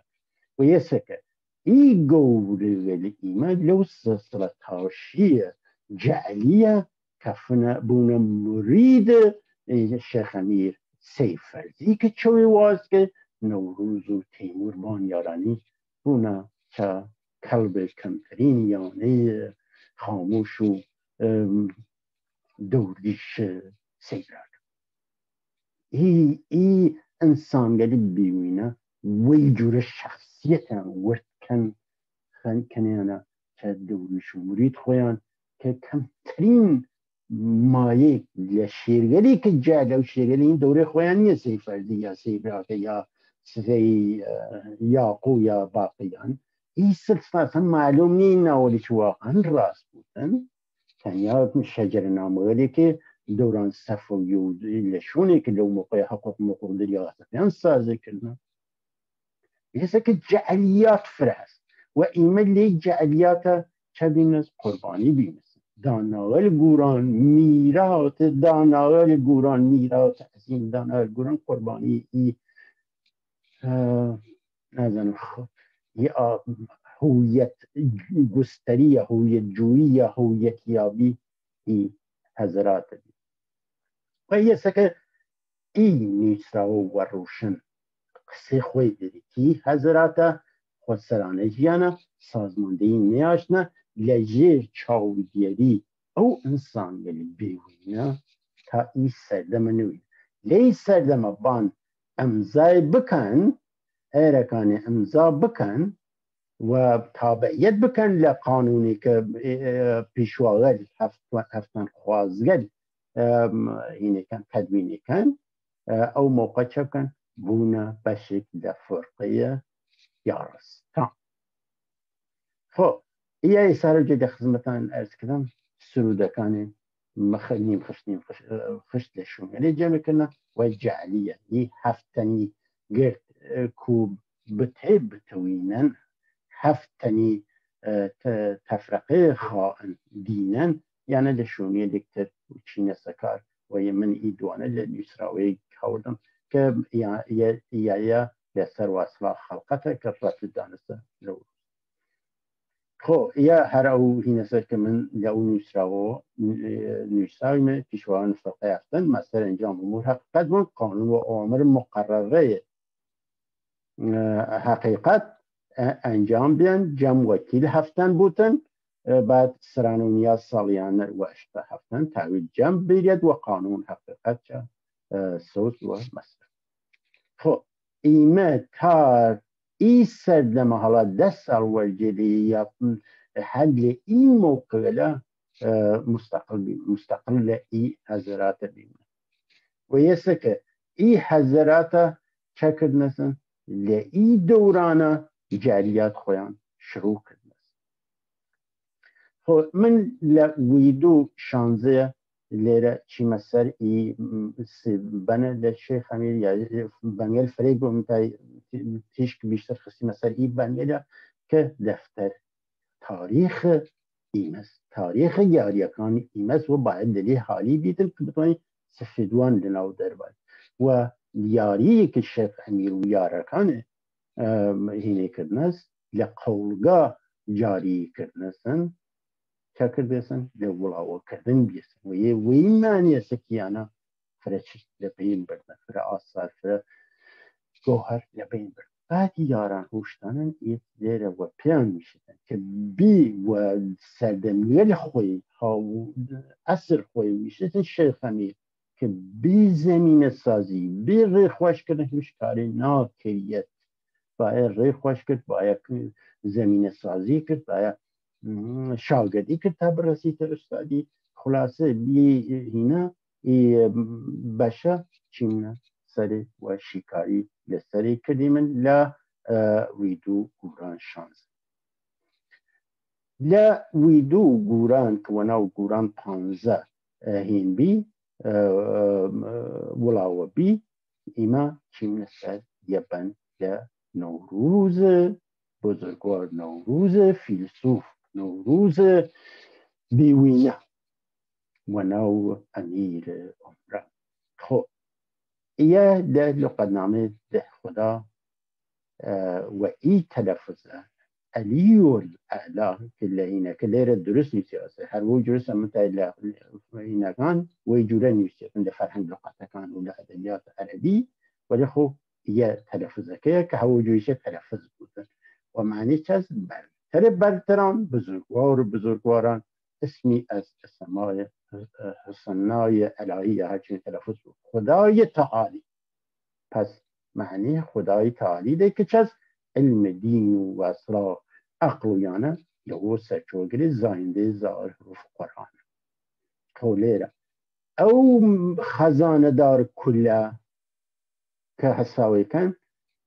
و یه سکه ای گوری ولی ایمه لو سلطاشیه جعلیه کفنه بونه مرید شیخ امیر سیفرزی که چوی واز که نوروز و تیمور بانیارانی بونه که کلب کمترین یانه خاموش و دوریش سیرار ای انسانگری بیوینه وی جور شخصیت ورد کنه که دوریش مرید خویان که کمترین مایه یا شیرگری که جعل و شیرگری این دوره خویان نیه سی فرزی یا سی براکه یا سی یاقو یا باقیان این سلسله اصلا معلوم نی نوالیش واقعا راست بودن تنیا شجر نامولی که دوران صفوی و لشونی که لو موقع حقوق مقدر یا اصفیان سازه کنن بیسه که جعلیات فرست و ایمه لی جعلیات چه بینست قربانی بینست داناول گوران میرات از این داناول گوران قربانی ای نزنم خب ای هویت گستری یا هویت جویی یا هویت یابی ای حضرات دی و یه سکه ای نیسرا و روشن قصه خوی دیدی که حضرات خود سرانه جیانه سازماندهی نیاشنه لجه چاودیری او انسان گلی بیوینه تا ای سردم نوی لی سردم بان امضای بکن ایرکان امضا بکن و تابعیت بکن لقانونی که پیشواغل هفتن خوازگل اینه کن تدوینی کن او موقع چه کن بونه بشکل فرقه یارستان خب یه سر جده خدمتان ارز کردم سرودکان نیم خشت لشون یعنی جمع کنه و جعلیه یه هفتنی گرد کوب بتوینن هفتنی تفرقه خائن دینن یعنی لشونی دکتر چین سکار و من ای دوانه لیسراوی کردم که یا لسر واصلا خلقته که رفت دانسته نوروز خو یا هر او هینه سر که من لعو نوشتاوی پیشوان فرقه هستن مستر انجام امور حقیقت من قانون و آمر مقرره حقیقت انجام بیان جمع وکیل هفتن بودن بعد سران و نیاز سالیانه و اشتا هفتن تحویل جمع بیرید و قانون حقیقت چه صوت و مستر خب ایمه کار ای سردمه حالا 10 سال ورجلی یا حل این موقع مستقل ای حضرات بیم و یسه که ای حضرات چه کردنسن لی دورانه جاریات خویان شروع کردنسن خب من لویدو 16 لیره چی مسر ای بنا لشیخ امیر یا بنگل فریق بومتای تیشک بیشتر خسی مسر ای بنگل که دفتر تاریخ ایمس تاریخ یاریکان ایمس و باید دلی حالی بیدن که بتوانی سفیدوان لناو در باید و یاری که شیخ امیر و یارکان هینه کردنست لقولگاه جاری کردنستن چه کردنستن لولاو کردن بیستن و یه وی معنی سکیانا فرچ لبین بردن فر آثار فر گوهر لبین بردن بعد یاران هوشتانن ایت دیره و پیان میشدن که بی و سردمیل خوی ها اثر خوی میشدن شیخ امیر که بی زمین سازی بی ری خوش کردن هیچ کاری ناکریت باید ری خوش کرد باید زمین سازی کرد باید شاگردی کرد تا برسی تا استادی خلاصه بی هینا بشه چیمنا سری و شکاری لسری کردیمن لا ویدو گوران 16 لا ویدو گوران که وناو گوران 15 هین بی ولاو بی ایما چیمنا سر یبن لا نوروز بزرگوار نوروز فیلسوف نوروز بیوینه وناو امیر عمره خب ایه ده لقدنامه ده خدا و ای تلفظه علی الاعلا که لهینه که لیر درست نیسیاسه هر وی درست همتا لهینه کان وی جوره نیسیاسه ده فرهنگ لقطه کان و لعدلیات عربی ولی خب یه تلفظه که هوا جویشه تلفظ بودن و معنی چیز برتران بزرگواران اسمی از اسمای حسنای الهی هرچی تلفظ بود خدای تعالی پس معنی خدای تعالی ده که چیز علم دین و اصلا عقلیانه لو سرچوگری زاینده زار حروف قرآن خولیره او خزانه دار کله که حساوی کن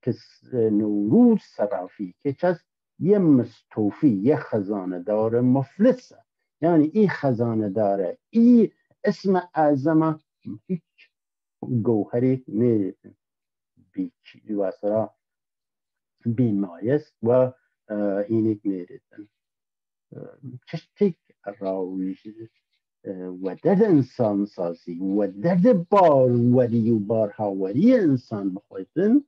که نوروز صرافی که چیز یه مستوفی یه خزانه دار مفلسه یعنی این خزانه داره این اسم اعظم هیچ گوهری نیست بیچی و اصلا بیمایست و اینک نیستن چشتک راویش و درد انسان سازی و درد باروری و بارهاوری انسان بخویدن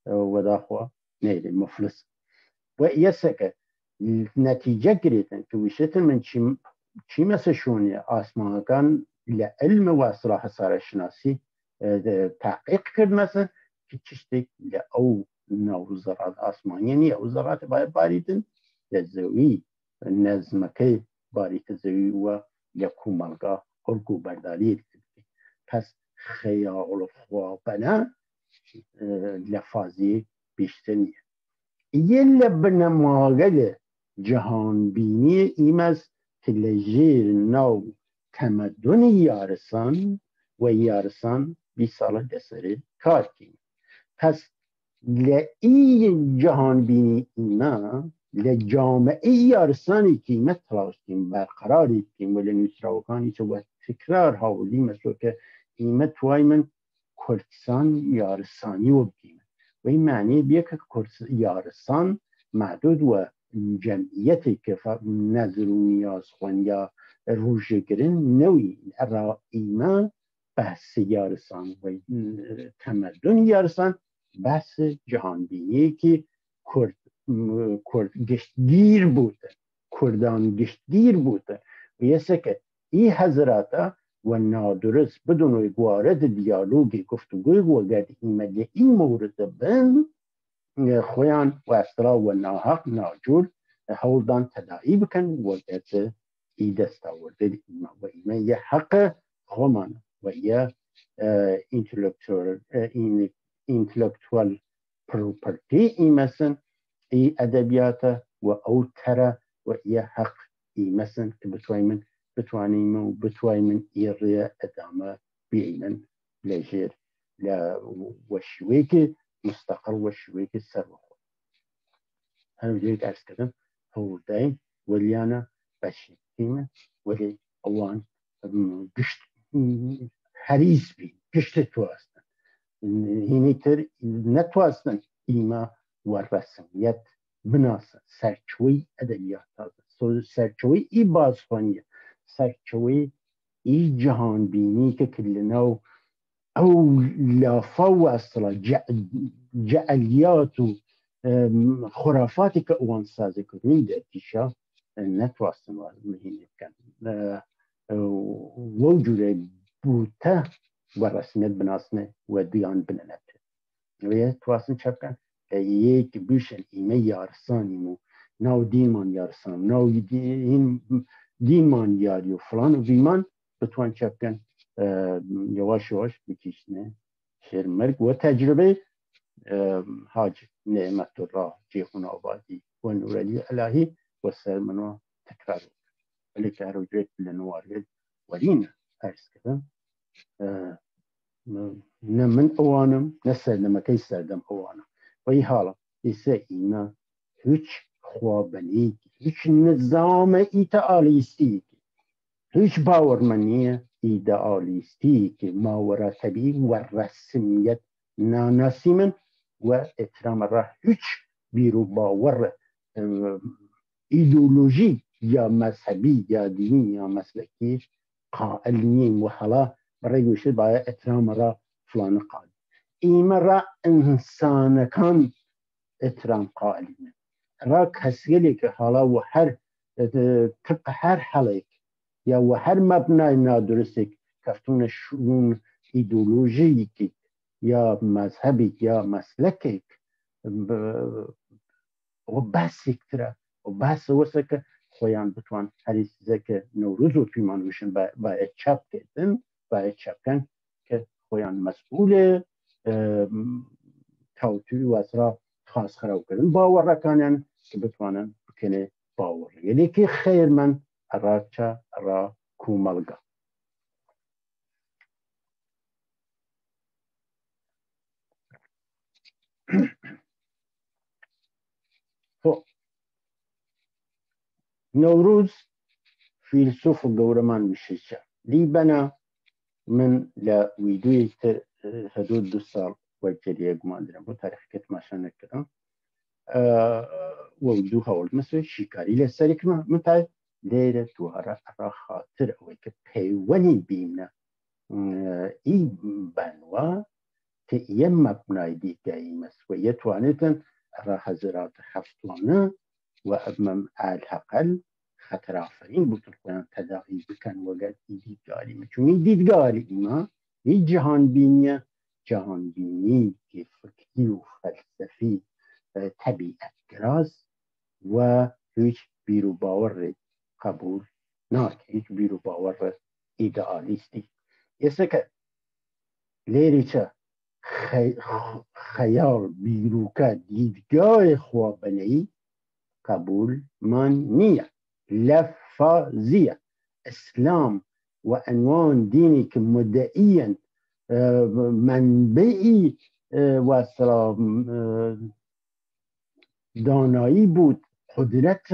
و داخوا نیده مفلس و یسه که نتیجه گریتن که ویشتن من چی مثل شونی آسمانکان لعلم و اصلاح ساره شناسی تحقیق کرد مثل که چشتک لعو نوزرات آسمانی نی او زرات باید باریدن لزوی نظمکه باریت زوی و لکومالگاه ارگو برداری پس خیال خوابنه لفاظی بیشتنیه یه لبنه ماغل جهان بینی ایمز که لجیر نو تمدن یارسان و یارسان 20 سال دسره کار کن پس لئی جهان بینی ایما لجامعه یارسانی که ایمت تلاش کن برقراری کن ولی نسراوکانی چه و تکرار هاولی مثل که ایمت توی من کردستان یارسانی و بگیم و این معنی بیه که یارسان معدود و جمعیتی که نظر و نیاز خون یا روژگرین نوی را ایما بحث یارسان و تمدن یارسان بحث جهانبینی که کرد گشتگیر بوده، کردان گشتگیر بوده و یسه که این حضرات و نادرست بدون وارد دیالوگی گفتگوی وگرد ایمده این مورد بند خویان و اصلا و ناحق ناجور هولدان تداعی بکن وگرد ای دست آورده ایما و ایما یه حق خوامان و یه intellectual property ایمسن ای ادبیات و او تره و یه حق ایمسن که بتوانیم و بتوانیم ایره ادامه بیمن لجیر وشوی که مستقل وشوی که سر بخور هنو جيد ارز کردم هولداي ولیانا بشی ایمن ولی اوان گشت حریص بی گشت تواستن هینی تر نتواستن ایما و رسمیت بناسن سرچوی ادبیات تازه سرچوی ای بازخوانیه سرچوی ای جهان بینی که کلناو او لافا و اصلا جعلیات و خرافاتی که اوان سازه کردن در تیشا نتواستن و مهینه کن وجوده بوته و رسمیت بناسنه و دیان بننته و تواسن چپ کن که یک بیشن ایمه یارسانیمو ناو دینمان یارسان ناو دینمان یاری و فلان و بیمان بتوان چپ کن یواش یواش بکشنه شیر مرگ و تجربه حاج نعمت الله جیخون آبادی و نورعلی الهی و سرمنو تکرار ولی که رجوعت لنوارد ولین ارز کردم نه من اوانم نه سردم کی سردم اوانم و ای حالا ایسه اینا هیچ خوابنی هیچ نظام ایتئالیستی هیچ باورمنی ایدئالیستی که ماورا طبیعی و رسمیت ناناسیمن و احترام را هیچ بیرو باور ایدئولوژی یا مذهبی یا دینی یا مسلکی قائل نیم و حالا برای گوشه باید احترام را فلان قائل ایمه را انسان کان احترام قائلین را کسیلی که حالا و هر طبق هر حالی یا و هر مبنای نادرستی کفتون شون ایدئولوژی یا مذهبی یا مسلکی و بس اکتره و بس واسه که خویان بتوان حریصه که نوروز و پیمان میشن باید چپ کردن باید چپ کن که خویان مسئول توتوی و اصرا خاص خراب کردن باور رکنن که بتوانن بکنه باور یعنی که خیر من اراچه را کوملگا نوروز فیلسوف گورمان میشه لیبنا من لویدوی حدود 2 سال وجدیه گمان دارم با تاریخ کت ماشان نکردم ویدو هول مثل شکاری لسری که متای لیره دواره را خاطر اوی که پیونی بیمنه ای بنوا که یه مبنای دیگه مثل و یه توانیتن را حضرات هفتوانه و امام الحقل خطر آفرین بودن کنن تداعی بکن وگرد دیدگاری چون این دیدگاری اینا این جهان بینی که فکری و فلسفی طبیعت گراز و هیچ بیرو باور قبول ناکه هیچ بیرو باور ایدئالیستی یسه که لیری چه خیال بیروکه دیدگاه خوابنهی قبول من نیه لفظیه اسلام و عنوان دینی که مدعیاً منبعی و دانایی بود قدرت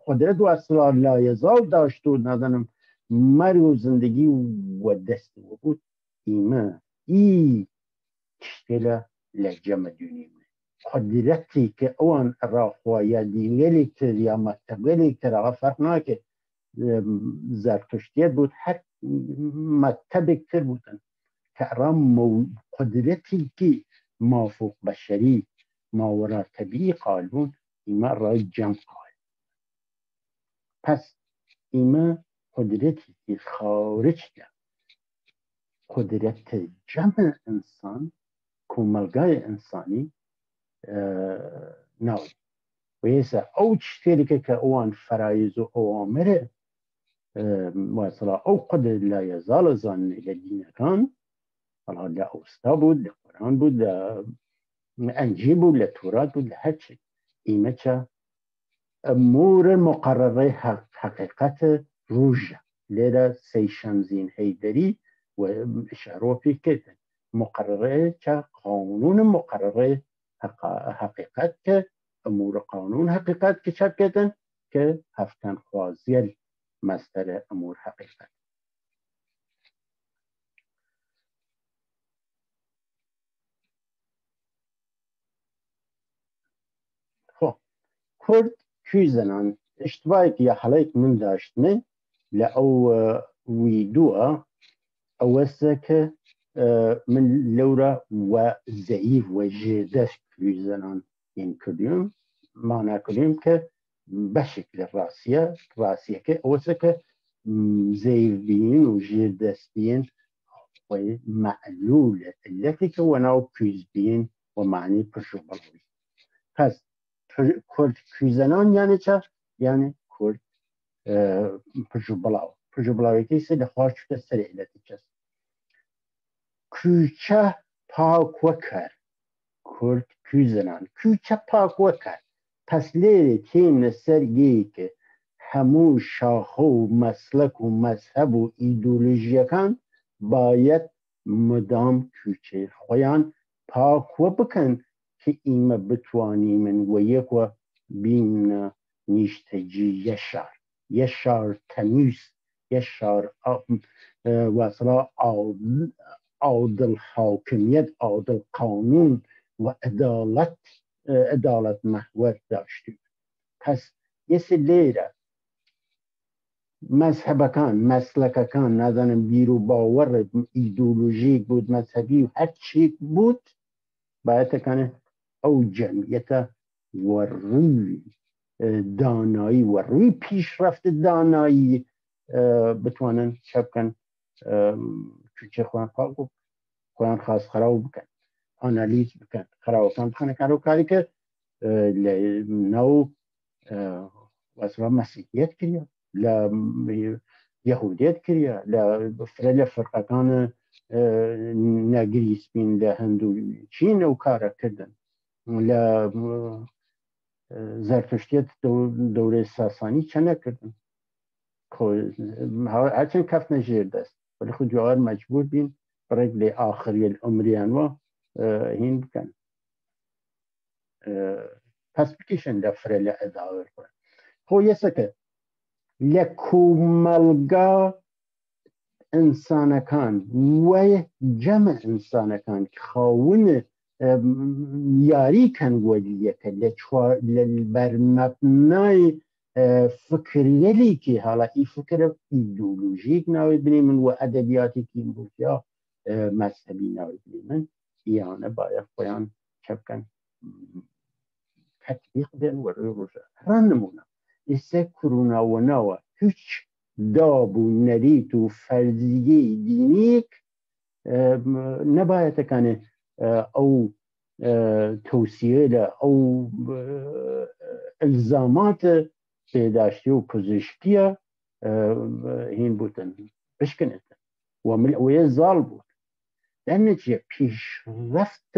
قدرت و اصلا لایزال داشت و ندانم مرگ و زندگی و دست و بود ایمه ای تشتیل لجم دونیم قدرتی که اون را خواهی دینگلی که یا مکتبگلی که را فرق ناکه زرتشتیت بود هر مکتب اکتر بودن که را قدرتی که مافوق بشری ماورا طبیعی قالبون ایما رای جمع قال. پس ایما قدرتی که خارج ده قدرت جمع انسان کوملگای انسانی ناوی و یسا او چتیری که اوان فرایز و اوامره مثلا او قدر لا يزال ظن لدين كان والله لا اوستا بود لقرآن بود انجیل بود لتورات بود لهرچی ایمه امور مقرره حقیقت روژه لیره سیشمزین هیدری و اشعروفی که مقرره چه قانون مقرره حقیقت که امور قانون حقیقت که چه کردن که هفتن خوازیل مصدر امور حقیقت. خب کرد کی زنان اشتباهی که حالیک من داشتنه لأو ویدوه اوسته که من لورا و ضعیف و جدش کی زنان این کردیم معنی کردیم که بشکل راسیه که اوسته که ضعیف بین و جدش بین و معلول التي كونوا كيزبين ومعني برشوبلاوي. پس کرد کیزنان یعنی چه؟ یعنی کرد پرشوبلاوی که سه خواه شده سر علتی چست. کوچه پاک وکر کرد کیزنان کوچه پاک وکر پس لیره تیم سرگی که همو شاخه و مسلک و مذهب و ایدولوژی کن باید مدام کوچه خویان پاک و بکن که ایمه بتوانی من و یک و بین نیشتجی یشار تمیز یشار وصلا عادل حاکمیت عادل قانون و عدالت محور داشتی. پس یه لیره مذهبکان مسلککان ندانم بیرو باور ایدولوژیک بود مذهبی و هر چی بود باید کنه او جمعیت و روی دانایی و روی پیشرفت دانایی بتوانن شب کن چه خوان پاک خوان خاص خراب بکن آنالیز بکن خراب کن کارو کاری که نو واسه مسیحیت کریا لا يهوديت كريا لا فرلا فرقة كان ناقريس بين لا هندو تشين وكارا كردن لا زرتشتيت دولة ساساني چنا كردن هرچن كف نجير دست ولی خود جوار مجبور بين برد لآخری العمريان و هين بكن پس بكيشن لا فرلا اداور هو يسكت لکوملگا انسانکان و جمع انسانکان که خواهون یاری کنگولیه که بر مبنای فکریلی که حالا ای فکر ایدولوژیک ناوی بنیمن و ادبیاتی که این بود یا مذهبی ناوی بنیمن ایانه باید خویان چپ کن تطبیق دن و روی روشه هران نمونه ایسه کرونا و نوا هیچ داب و نریت و فرضیه دینیک نباید کنه او توصیه او الزامات پیداشتی و پزشکی هین بودن بشکنه و یه زال بود در نتیجه پیشرفت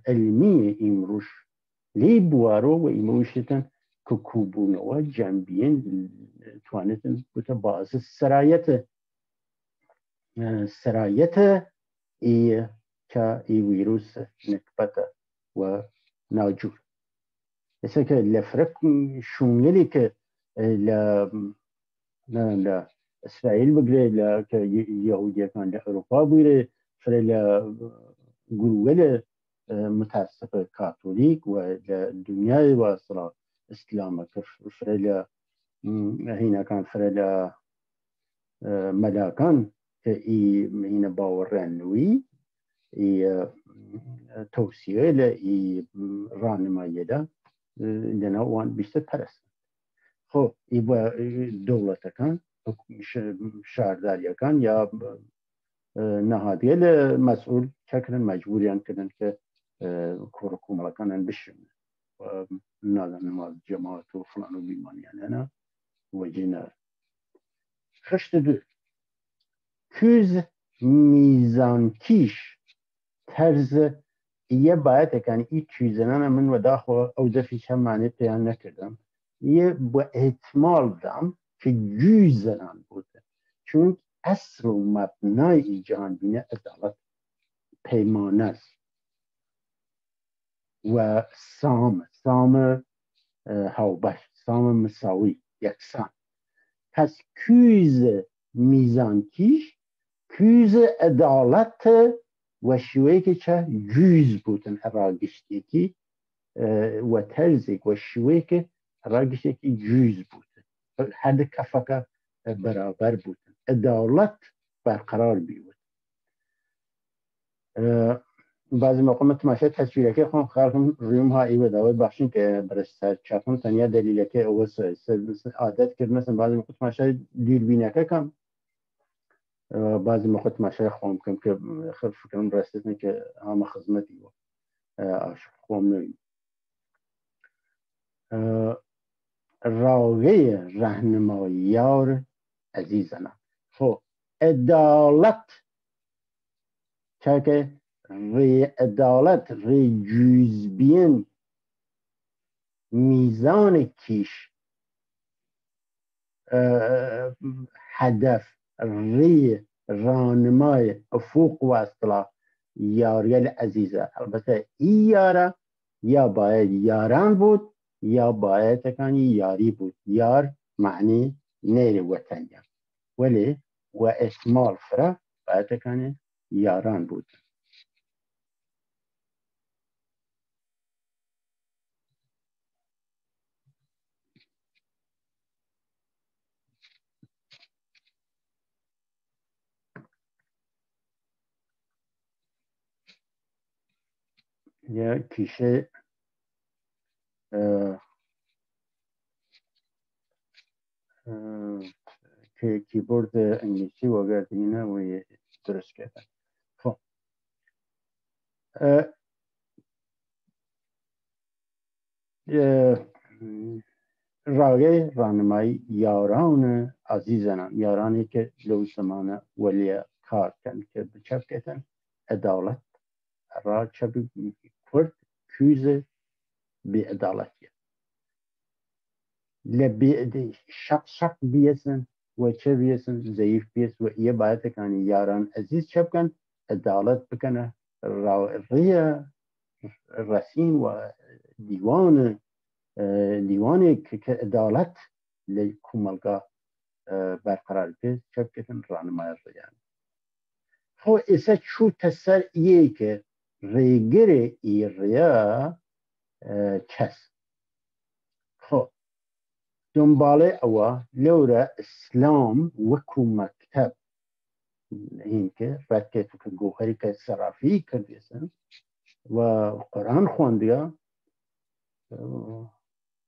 علمی امروز لی بوارو و امروزشتن که کوبونه و جنبین توانتن بوده باز سرایت ای که ای ویروس نکبت و ناجور مثل که لفرق شونگلی که اسرائیل بگره که یهودی کن لأوروپا بگره فرق گروگل متاسف کاتولیک و دنیای واصلة اسلام فرق هنا كان فرق ملاكان که ای هنا باورن نوی توصیه لی راهنمایی ده لنا وان بیشتر پرست خب با دولت کن شهرداری کن یا نهادیه مسئول چکرن مجبوریان کردن که کورکوملا کنن بشن نادن ما جماعت و فلان و بیمانیان انا و جنر خشت دو küz میزانکیش طرز یه باید که این küzenen من و داخل او دفیش هم معنی پیان نکردم یه با احتمال دم که güzenen بوده چون اصل و مبنای جهان بینی عدالت پیمانه است و سام هاوبش سام مساوی یکسان پس küz میزانکیش küz عدالت و شوی که چه güz بودن راگشتی که و طرزی و شوی که راگشتی که güz بودن هر کفاکه برابر بودن عدالت برقرار بیود بعضی موقع من تماشای تصویره که خواهم خلقم رویم ها ایوه داوی بخشین که برای چپم تنیا دلیله که او عادت کرد مثلا بعضی موقع تماشای دیربینه که کم بعضی موقع تماشای خواهم کم که خب فکرم رسیدن که همه خدمتی و خواهم نویم راوی رهنماییار عزیزانم خب عدالت که ری عدالت ری جوزبین میزان کیش هدف ری رانمای افوق و اصطلاح یاریل عزیزه البته این یاره یا باید یاران بود یا باید تکانی یاری بود یار معنی نیر وطنی ولی و اسمال فرا باید تکانی یاران بود یا کیشه که کیبورد انگلیسی و گردینه و درست کردن خب راگه رانمایی یاران عزیزانم یارانی که لو زمان ولی کار کن که بچپ کتن عدالت را چپ کرد کوز بی عدالتی لبی شق بیسن و چه بیسن ضعیف بیس و یه باید کنی یاران عزیز چپ کن عدالت بکنه ری رسیم و دیوانی که عدالت لکوملگاه برقرار که چپ کتن رانمای ریان خب ایسا چو تسر ایه که ریگر ای ریا چس خب دنباله اوه لورا اسلام وکو مکتب این که رد که تو که گوهری که صرافی کردیسن و قرآن خوندیا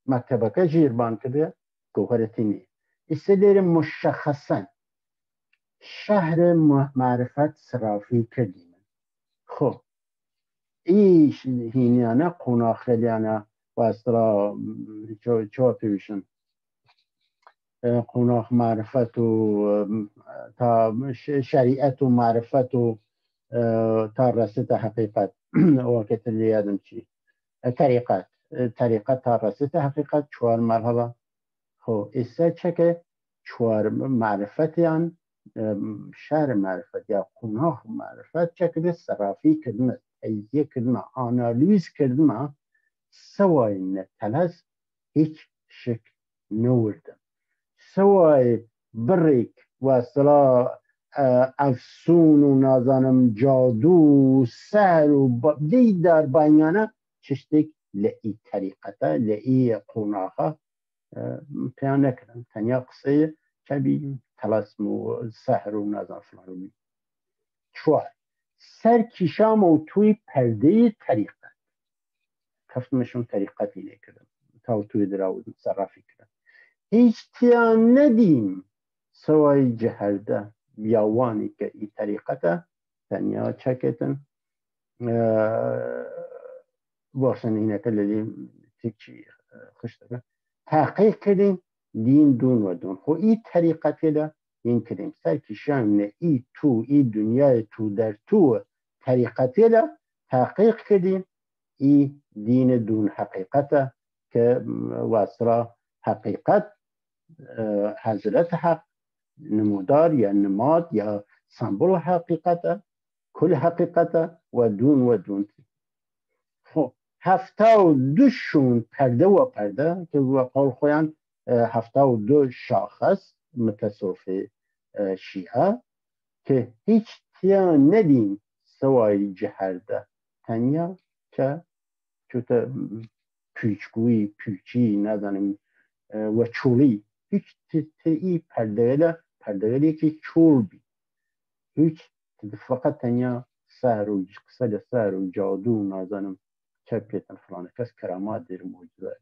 مکتبه که جیربان کرده گوهرتینی ایسا مشخصا شهر معرفت صرافی کردیم خب ایش هینیانه قناخلیانه و اصلا چه پیوشن قناخ معرفت و تا شریعت و معرفت و تا رسط حقیقت وقت اللي یادم چی طریقت تا رسط حقیقت 4 مرحله خب ایسا چه که 4 معرفتیان شهر معرفت یا قناخ معرفت چه که صرافی کردن تجزیه کردن آنالیز کردن سوای نتلس هیچ شک نوردم سوای بریک و اصلا افسون و نازانم جادو سحر و دی در بینانه چشتک لئی طریقتا لئی قناخه پیان نکردم تنیا قصه چبی تلسم و سحر و نازان فلانوی 4 سر کشام و توی پرده طریقت کفتمشون طریقتی نکردم تا توی دراود صرافی کردم هیچ تیان ندیم سوای جهرده بیاوانی که ای طریقته تنیا چکتن باشن اینه که لیدیم تیچی خشتگه تحقیق کردیم دین دون و دون خو ای طریقتی ده این کردیم سر کشام نه ای تو ای دنیای تو در تو طریقتی ده تحقیق کردیم ای دین دون حقیقته که واسرا حقیقت حضرت حق نمودار یا نماد یا سمبل حقیقته کل حقیقته و دون خب 72 شون پرده و پرده که قول خویان 72 شاخص متصرف شیعه که هیچ تیان ندیم سوای جهرده تنیا که چوتا پیچگوی پیچی ندانیم و چولی هیچ تی پردهگلی که چول بی هیچ فقط تنیا سهر و قصد سهر و جادو نازنم چه پیتن فلانه کس کرامات دیر موجوده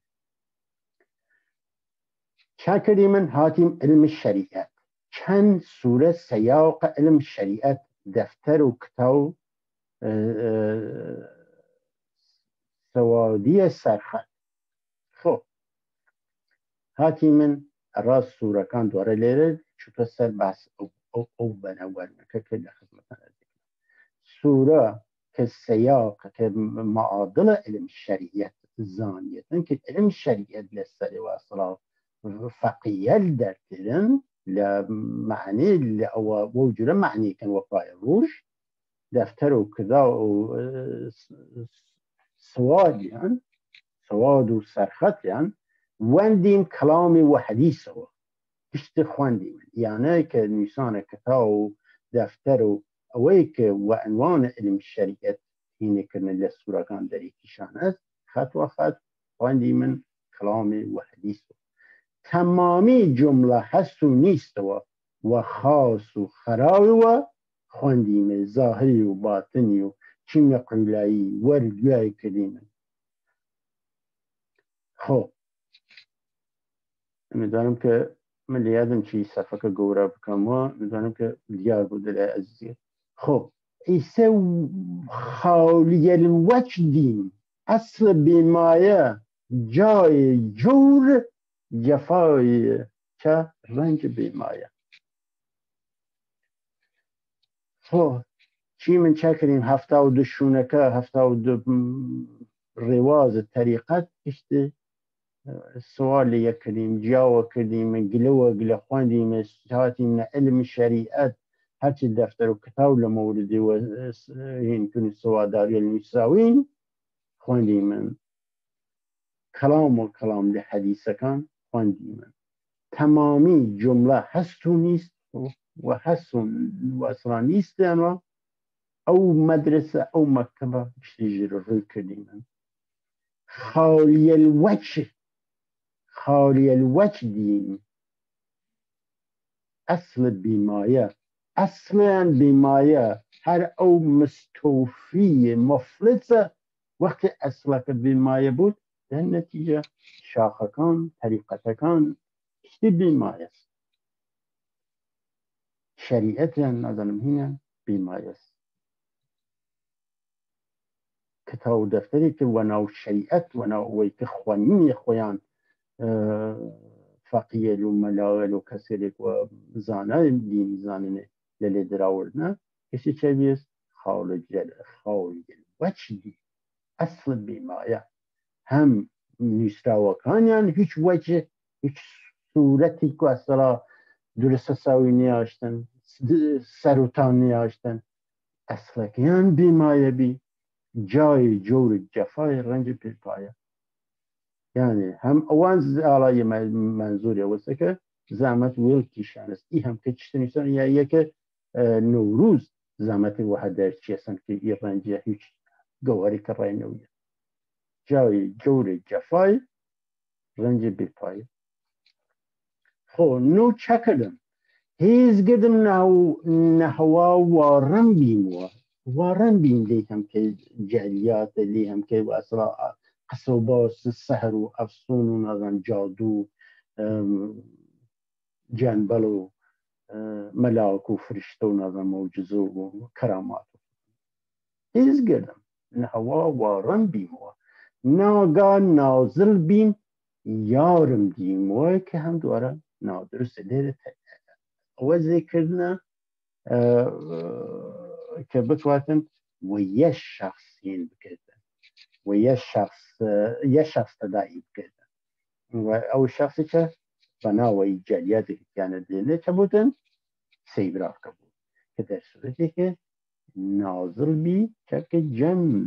چه کردیم هاتیم علم شریعت چند سوره سیاق علم شریعت دفتر و کتاب سوادی سرخط خب هاتیم راست سوره کان دواره لیره چطور سر بحث او بناول که کل خدمتنا سوره که سیاق که معادل علم شریعت زانیتن که علم شریعت لسر واصلا فقیل در ترن لمعنی لوجود معنی کن وقای روش دفتر و کدا و سواد و سرخط وندیم کلام و حدیث و اشت خواندیم یعنی که نیسان کتاب و دفتر و اوی که و عنوان علم شریعت اینه که لسورکان داری کشان است خط و خط خواندیم کلام و حدیث و تمامی جمله هست و نیست و خاص و خراوی و خواندیم ظاهری و باطنی و چی مقولایی ورگیای کردیم خب میدانم که من لیادم چی صفحه که گوره بکم و میدانم که دیار بوده لی عزیزی خب ایسه خالی الوجه دین اصل بیمایه جای جور جفای چه رنج بیمایه خب چی من چه کردیم 72 شونکه 72 رواز طریقت اشته سوال یک کردیم جاو کردیم گلو خواندیم هاتیم علم شریعت هرچی دفتر و کتاب لموردی و این کنی سواداری المساوین خواندیم کلام و کلام لحدیث کان خواندیم تمامی جمله هست و نیست و هست و اصلا نیست او مدرسه او مکتبه بشتی روی کردیم خالی الوجه دیم اصل بیمایه اصلا بیمایه هر او مستوفی مفلسه وقتی اصلا که بیمایه بود در نتیجه شاخکان طریقتکان اشتی بیمایه است شریعت نظرم هینه بیمایه است کتاب و دفتری که وناو شریعت وناو وی که خوانین خویان فقیل و ملاول و کسیلک و زانه دینی زانه للی دراوردنه کسی چه بیست خالی الوجه دی اصل بیمایه هم نیستراوکانیان هیچ وجه هیچ صورتی که اصلا درست ساوی نیاشتن سروتان نیاشتن اصلا که بیمایه بی جای جور جفای رنج پیپایه یعنی هم اوان آلای منظوری واسه که زحمت ویل کشان است ای هم که چشت نیستن یا یک نوروز زحمت واحد در چی هستن که ای رنجی هیچ گواری که رای نویه جای جور جفای رنج بیپای خب نو چه کردم هیز گدم نحوا وارم بیمو وارن بین لی هم که جلیات لی هم که اصلا قصوباس السحر و افسون و نظن جادو جنبل و ملاک و فرشته و نظن معجزه و کرامات ایز گردم هوا وارن بیم و ناگان نازل بیم یارم دیم و که هم دواره نادرست لیره و ذکرنا که بتواتن و یه شخصین بکردن و یه شخص تداعی بکردن و او شخصی که بناوی جلیاتی که کانت دینه چه بودن سیبراف بود که در صورتی که نازل بی که جمع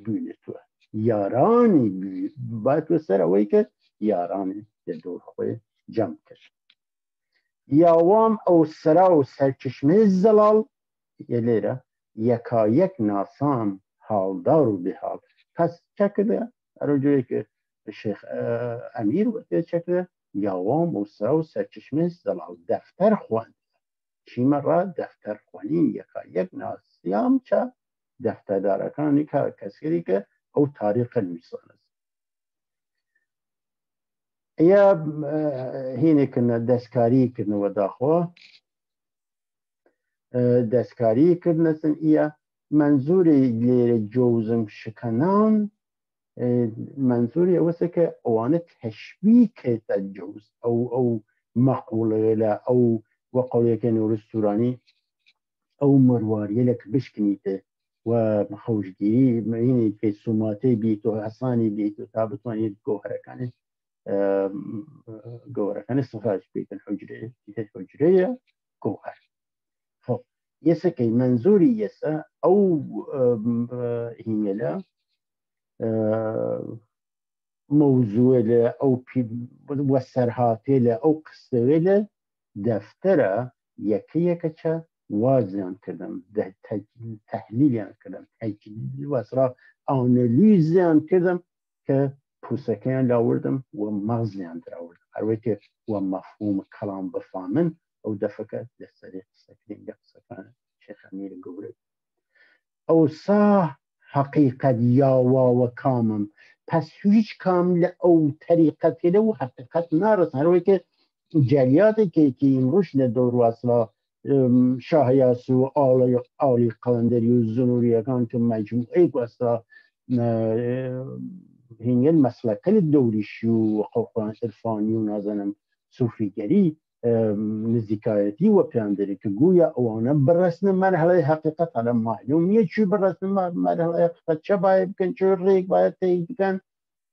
بینه تو یارانی بی باید سر اوی که یارانی دور خوی جمع کش یاوام او سرا و سرچشمه زلال یه لیره یکایک ناسام حالدار و بحال پس چه کده؟ رجوعی که شیخ امیر وقتی چه کده؟ یاوام او سرا و سرچشمه زلال دفتر خوان چی مرا دفتر خوانی یکایک ناسیام چه دفتر دارکانی که کسی که او تاریخ نویسان است یا هینه کنه دستکاری کنه و داخوا دستکاری کردن سن ایا منظوری لیر جوزم شکنان منظوری اوسه که اوانه تشبیه که جوز او مقوله لا او وقوله که نورستورانی او مرواری لك بشكنيته وخوشگيري يعني في سوماتي بيتو حساني بيتو تابتواني جوهره كان استخراج بيت الحجرية جوهر خب يسا كي منظوري يسا او هيملا موضوع له او وسرهات له او قصه له دفتره یکی که وازن کردم تحلیل کردم تجلیل و اصلا آنالیز کردم که پوسکیان لاوردم و مغزیان در آوردم هر که و مفهوم کلام بفهمن او دفکه دستری سکرین یک سکان شیخ امیر گوره او سا حقیقت یاوا و کامم پس هیچ کامل او طریقت له و حقیقت نرسن هر که جریاتی که این رشد دور و اصلا شاه یاسو آلی قلندری و زنوری کان که مجموعه که اصلا هنگل مسلکل دوریشی و قرآن عرفانی و نازنم صوفیگری نزدیکایتی و پیاندری که گویا اوانه برسن مرحله حقیقت حالا معلوم نیه چی برسن مرحله حقیقت چه باید بکن چه ریک باید تایید بکن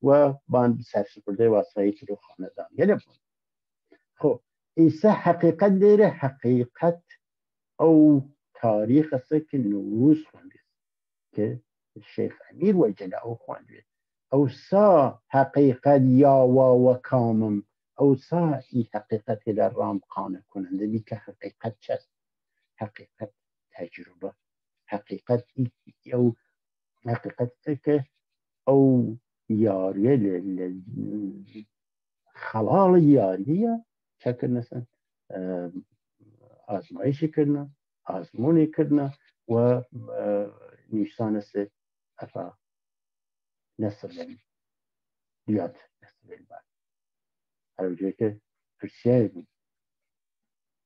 و باند سرسپرده و اصلاحی که رو خاندان یعنی خب ایسا حقیقت دیره حقیقت او تاریخ است که نوروز خونده که شیخ امیر و جلعه خونده او سا حقیقت یاوا و کامم او سا ای حقیقت در رام قانع کننده بی که حقیقت چست حقیقت تجربه حقیقت او حقیقت که او یاریه خلال یاریه چکر نسن آزمایشی کردن آزمونی کردن و نیشتان است افا نسل دیاد نسل بعد هر جایی که پرسیه بود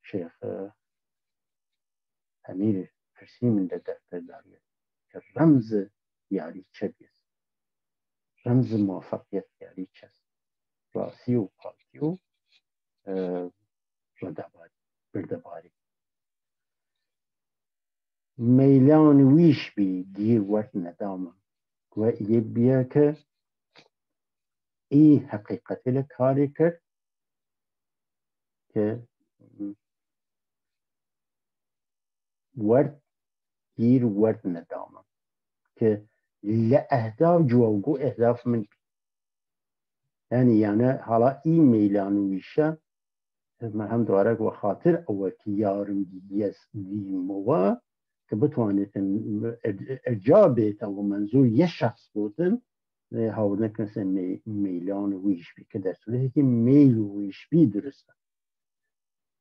شیخ امیر پرسی من در دفتر داریه که رمز یاری چه بیست رمز موفقیت یاری چست راسی و پاکی و بردباری میلان ویش بی دیر ورد ندامم و یه بیا که ای حقیقتی لکاری کرد که ورد دیر ورد ندامم که لأهداف جوابگو اهداف من یعنی حالا ای میلان ویشه من هم دواره و خاطر اول که یارم دیموه که بتوانید ارجابیت و منظور یه شخص بودن هاورده کنسه میلان ویش بی که در صورتی که میل ویش بی درسته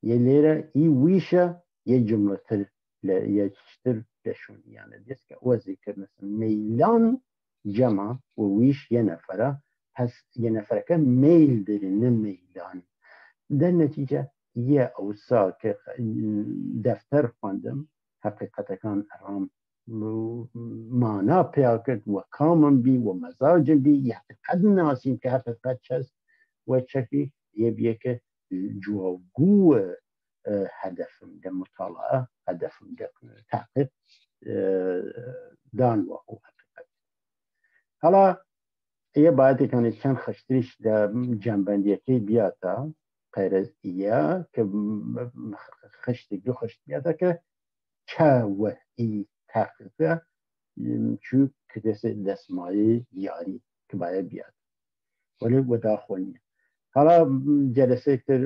یه لیره ای ویشه یه جمله تر یه چشتر دشون يعني ديسك وذكر مثلا ميلان جمع وويش ينفره پس ينفره که ميل درنه ميلان در نتیجه یه اوسا که دفتر خواندم حقیقتا کان ارام معنا پیدا کرد و کامن بی و مزاج بی یه حقیقت ناسیم که حقیقت چست و چکی یه بیه که جواگو هدفم ده مطالعه هدفم ده تحقیق دان و هو حقیقت حالا یه باید کنید چند خشتریش ده جنبندی که بیاتا غیر از ایه که خشتی دو خشت بیاتا که چه و ای تحقیقه چو که دستمایی یاری که باید بیاد ولی و داخل حالا جلسه اکتر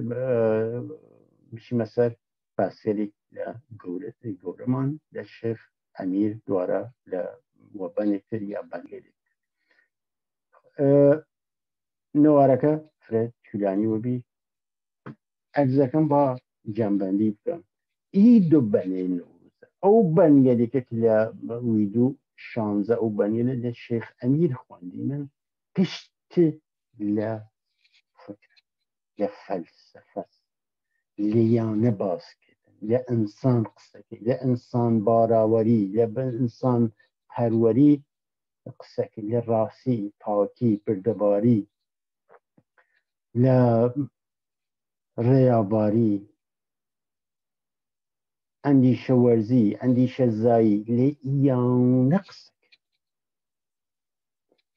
میشه مثل بسیاری گورمان لشیخ امیر دواره لوبان اکتر یا بنگلی نوارکه فرد طولانی و بی اجزاکم با جنبندی بکن ای دو بنی نوروزه او بنگلی که کلا ویدو 16 او بنگلی لشیخ امیر خواندی من پشت لفکر لفلسفه لیانه باز کردن لانسان قصه که لانسان باراوری لانسان پروری قصه که لراسی پاکی بردباری لریاباری اندیشه ورزی اندیشه زایی لیانه قصه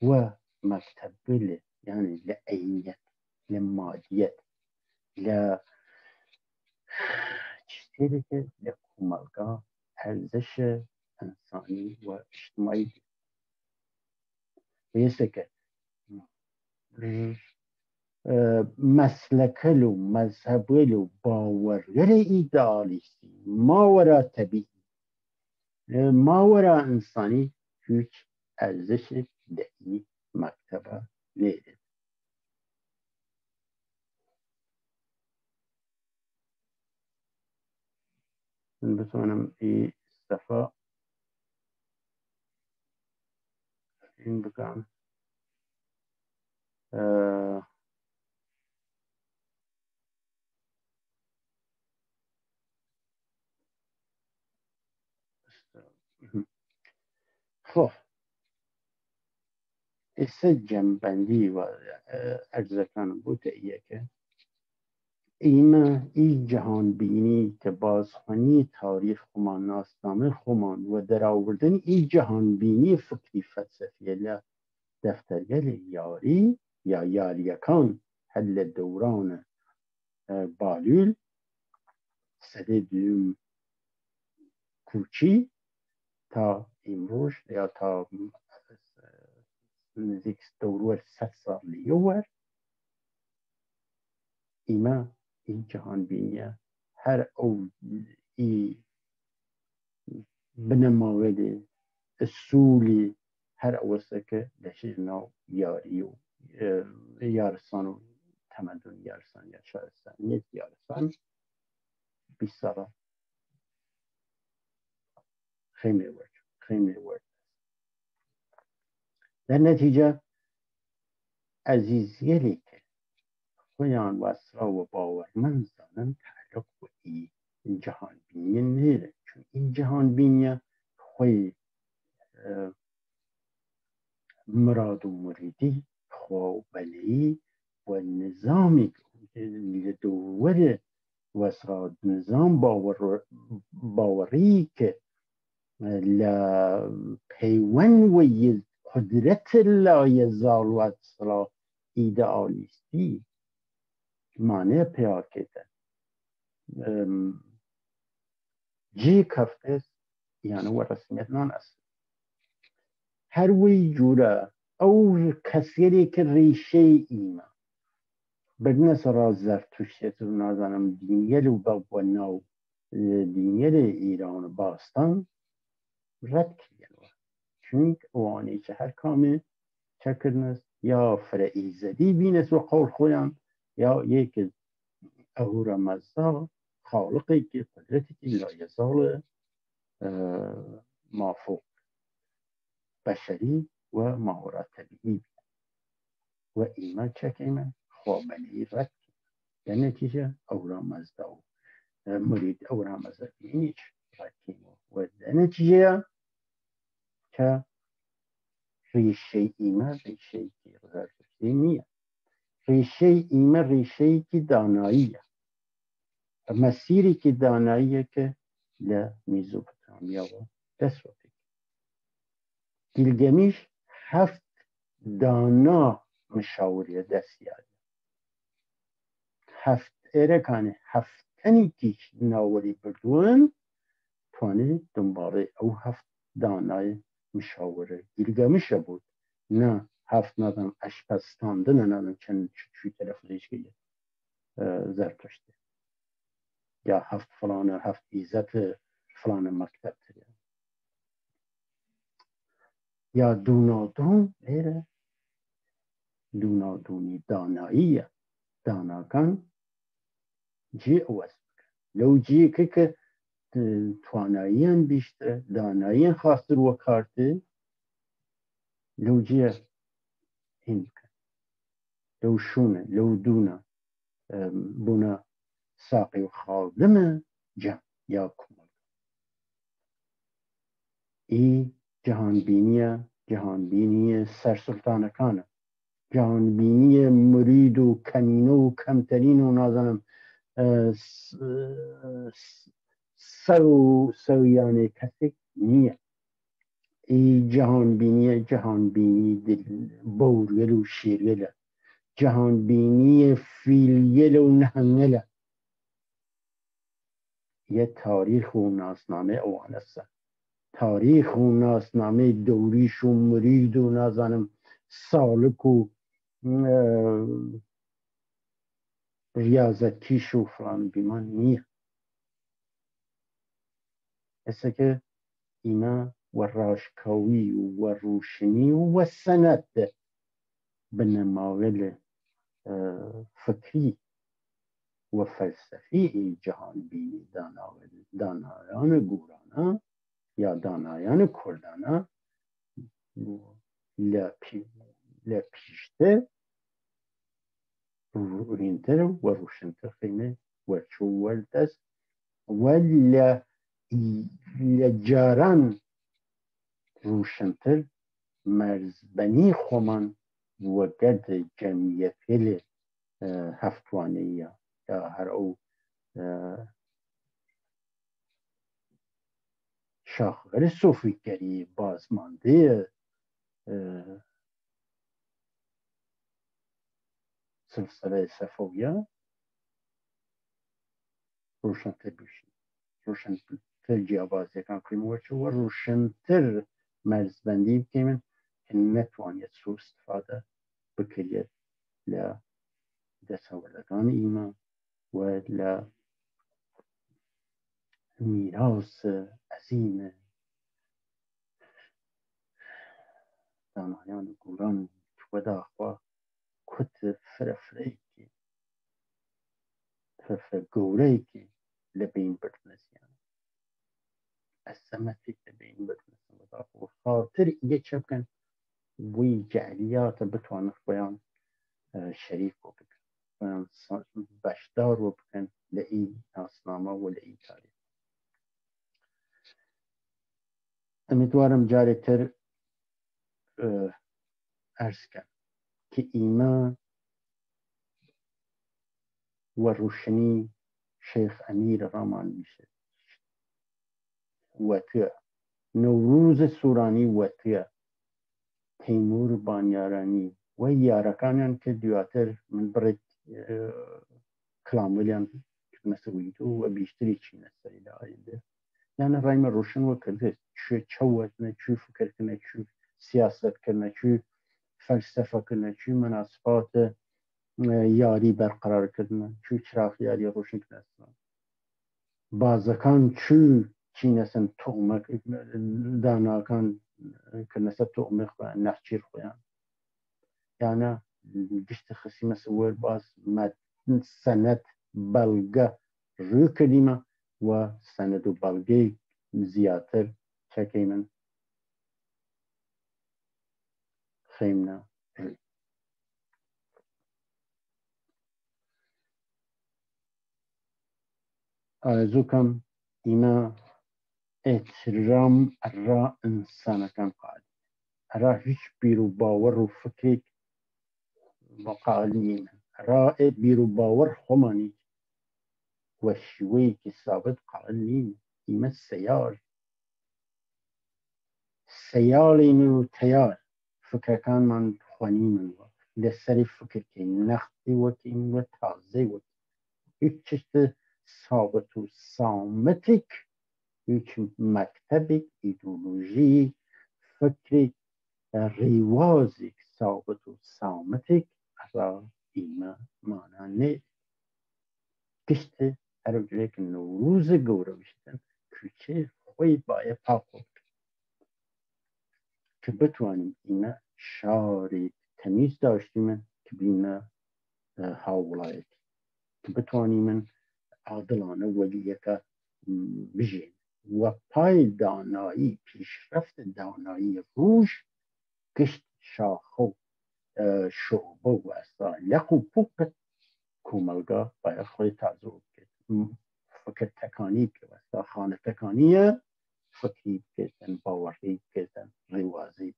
و مكتب يعني لأينية لمادية ل تشترك لكمالقا ارزش انساني واجتماعي ويسك مسلكلو مذهبلو باورگر ایدالیستی ما ورا طبیعی ما ورا انسانی هیچ ارزش دهی مکتبه نیست من بتونم این صفحه این بکنم خب ایسا جنبندی و اجزاکان بود ایه که این جهان بینی که بازخوانی تاریخ خمان ناسنامه خمان و در آوردن این جهان بینی فکری فلسفی دفترگل یاری یا یاریکان حل دوران بالول سده دوم کوچی تا امروز یا تا نزدیک دورور 100 سال لیور ایما این جهان بینیه هر او ای بنماوده اصولی هر اوسته که دشت نو یاری و یارسان و تمدن یارسان یا شارستان نیت یارسان 20 ساله خیلی ورد در نتیجه عزیزیلی که خودیان وصلا و باورمند زنن تعلق با این جهان بینی نیره چون این جهان بینی خوی مراد و مریدی خو بلی و نظامی دور وصلا نظام باوری که لپیون و قدرت لا یزال و اصلا ایدئالیستی معنی پیدا کرده جی کفتس یعنی و رسمیت نان است هر وی جوره او کسیری که ریشه ایمه بدن سرا زرتشت و نازنم دینیل و بابناو دینیل ایران باستان رد کردن چون اوانی که هر کامه چکرنست یا فرعیزدی بینست و قول خویم یا یک اهورامزدا خالقی که قدرتی که لایزال مافوق بشري ومهارة طبيعي وإيمان شكيمة خوابني رد النتيجة أورا مزدو مريد أورا مزدو إنيش ركيمو والنتيجة ك ريشي إيمان ريشي كي غير ريشي إيمان ريشي كي دانائية مسيري كي دانائية كي لميزوبوتاميا ودسوتي گیلگمیش 7 دانا مشاوره دستیاری 7 ارکانه 7 کیش ناوری بردون توانه دنباله او 7 دانای مشاوره گیلگمیش بود نه 7 نادم اشپستانده نه نادم چند چوی تلفونش گیه زرتشته یا 7 فلانه 7 ایزت فلانه مکتب تریه یا دونادون ایره دونادونی داناییه داناکان جی اوست لو جی که تواناییان بیشتر داناییان خاصر و کارته لو جی این بکن لو شونه لو دونه بونا ساقی و خادمه جمع یا کمال ای جهانبینی سرسلطانکانه جهانبینی مرید و کمینه و کمترین و نازنم سویانه کسی نیه ای جهانبینی بورگل و شیرگله جهانبینی فیلگل و نهنگله یه تاریخ و ناسنامه اوانسته تاریخ و ناسنامه دوریش و مرید و نازنم سالک و ریاضتیش و فلان بیمان نیه ایسا که اینا و راشکاوی و روشنی و سند به نمایل فکری و فلسفی جهان بینی دانایان گورانا یا دانایان کردانا لپیشته رینتر و روشنتر خیمه و چوالتست و لجاران روشنتر مرزبنی خومن و گرد جمعیت هفتوانه یا هر او شاخور صوفیگری بازمانده سلسله صفویه روشنتر بشید روشنتر جیابازی کن کنیم و روشنتر مرزبندی بکنیم که نتوانید سو استفاده بکرید لدستاوردگان ایمان و لمیراث عظیم دانایان گوران و داخوا کت فرفره گوره که لبین بردنسیان از سمتی لبین بردنسیان و خاطر یه چه بکن وی جعلیات بتوان بیان شریف رو بکن بیان بشدار رو بکن لئی ناسنامه و لئی تاریخ امیدوارم جاری تر عرض کن که ایمان و روشنی شیخ امیر رامان میشه وطیه نوروز سورانی وطیه تیمور بانیارانی و یارکانیان که دیواتر من برد کلامولیان مسئولیتو و بیشتری چی نستریده آینده یعنی رایم روشن و کرده چه وزنه چه فکر کنه چه سیاست کنه چه فلسفه کنه چه مناسبات یاری برقرار کردن چه چراغ یاری روشن کنه بازکان چی نسن تومک داناکان که نسن تومک و نخچیر خویان یعنی گشت خصیمه سوال باز سند بلگه رو کردیم و سند و بلگه زیادتر چەکەی من خێمنە ڕێ. ئارەزووکەم ئیمە احترام ئەرا ئینسانەکان قال ئەرا هیچ بیر و باوەڕ و فکرێک بەقال نینە ئەرا بیر و باوەڕ خۆمانی وە شێوەیەکی سابت قال نین ئیمە سەیاڵین و تەیار فکرەکانمان خوێنی منوە لەسەری فکرکەین نەختی وەکین وە تازەی وەکین هیچ شتە سابت و سامتێک هیچ مەکتەبێک ئیدۆلۆژیەک فکرێک ڕێوازێک سابت و سامتێک ئەرا ئیمە مانە نێ گشتە هەرەوجۆرێک نەورووزە گەورەویشتن کوچێ خۆی باە پاکۆ کە بتوانین ئیمە شارێک تەمیز داشتی من کە بینە هاوڵایەتی کە بتوانی من عادڵانە وەلیەکە بژێن وە پای دانایی پیشرەفتە دانایی ڕۆژ گشت شاخە و شۆبە و ئەستا لەق و پووقت کۆمەلگا باە خۆی تازە بکرێت فکر تەکانی بکە ئەستا خانە تەکانیە فکری بکردن باوەڕی بکردن ڕێوازی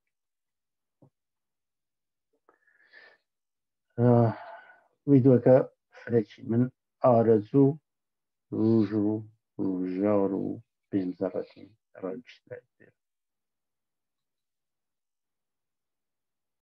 ویدۆکە فرێکی من ئارەزوو ڕۆژ و ڕۆژار و بێنزەڕەتی ڕاگشتای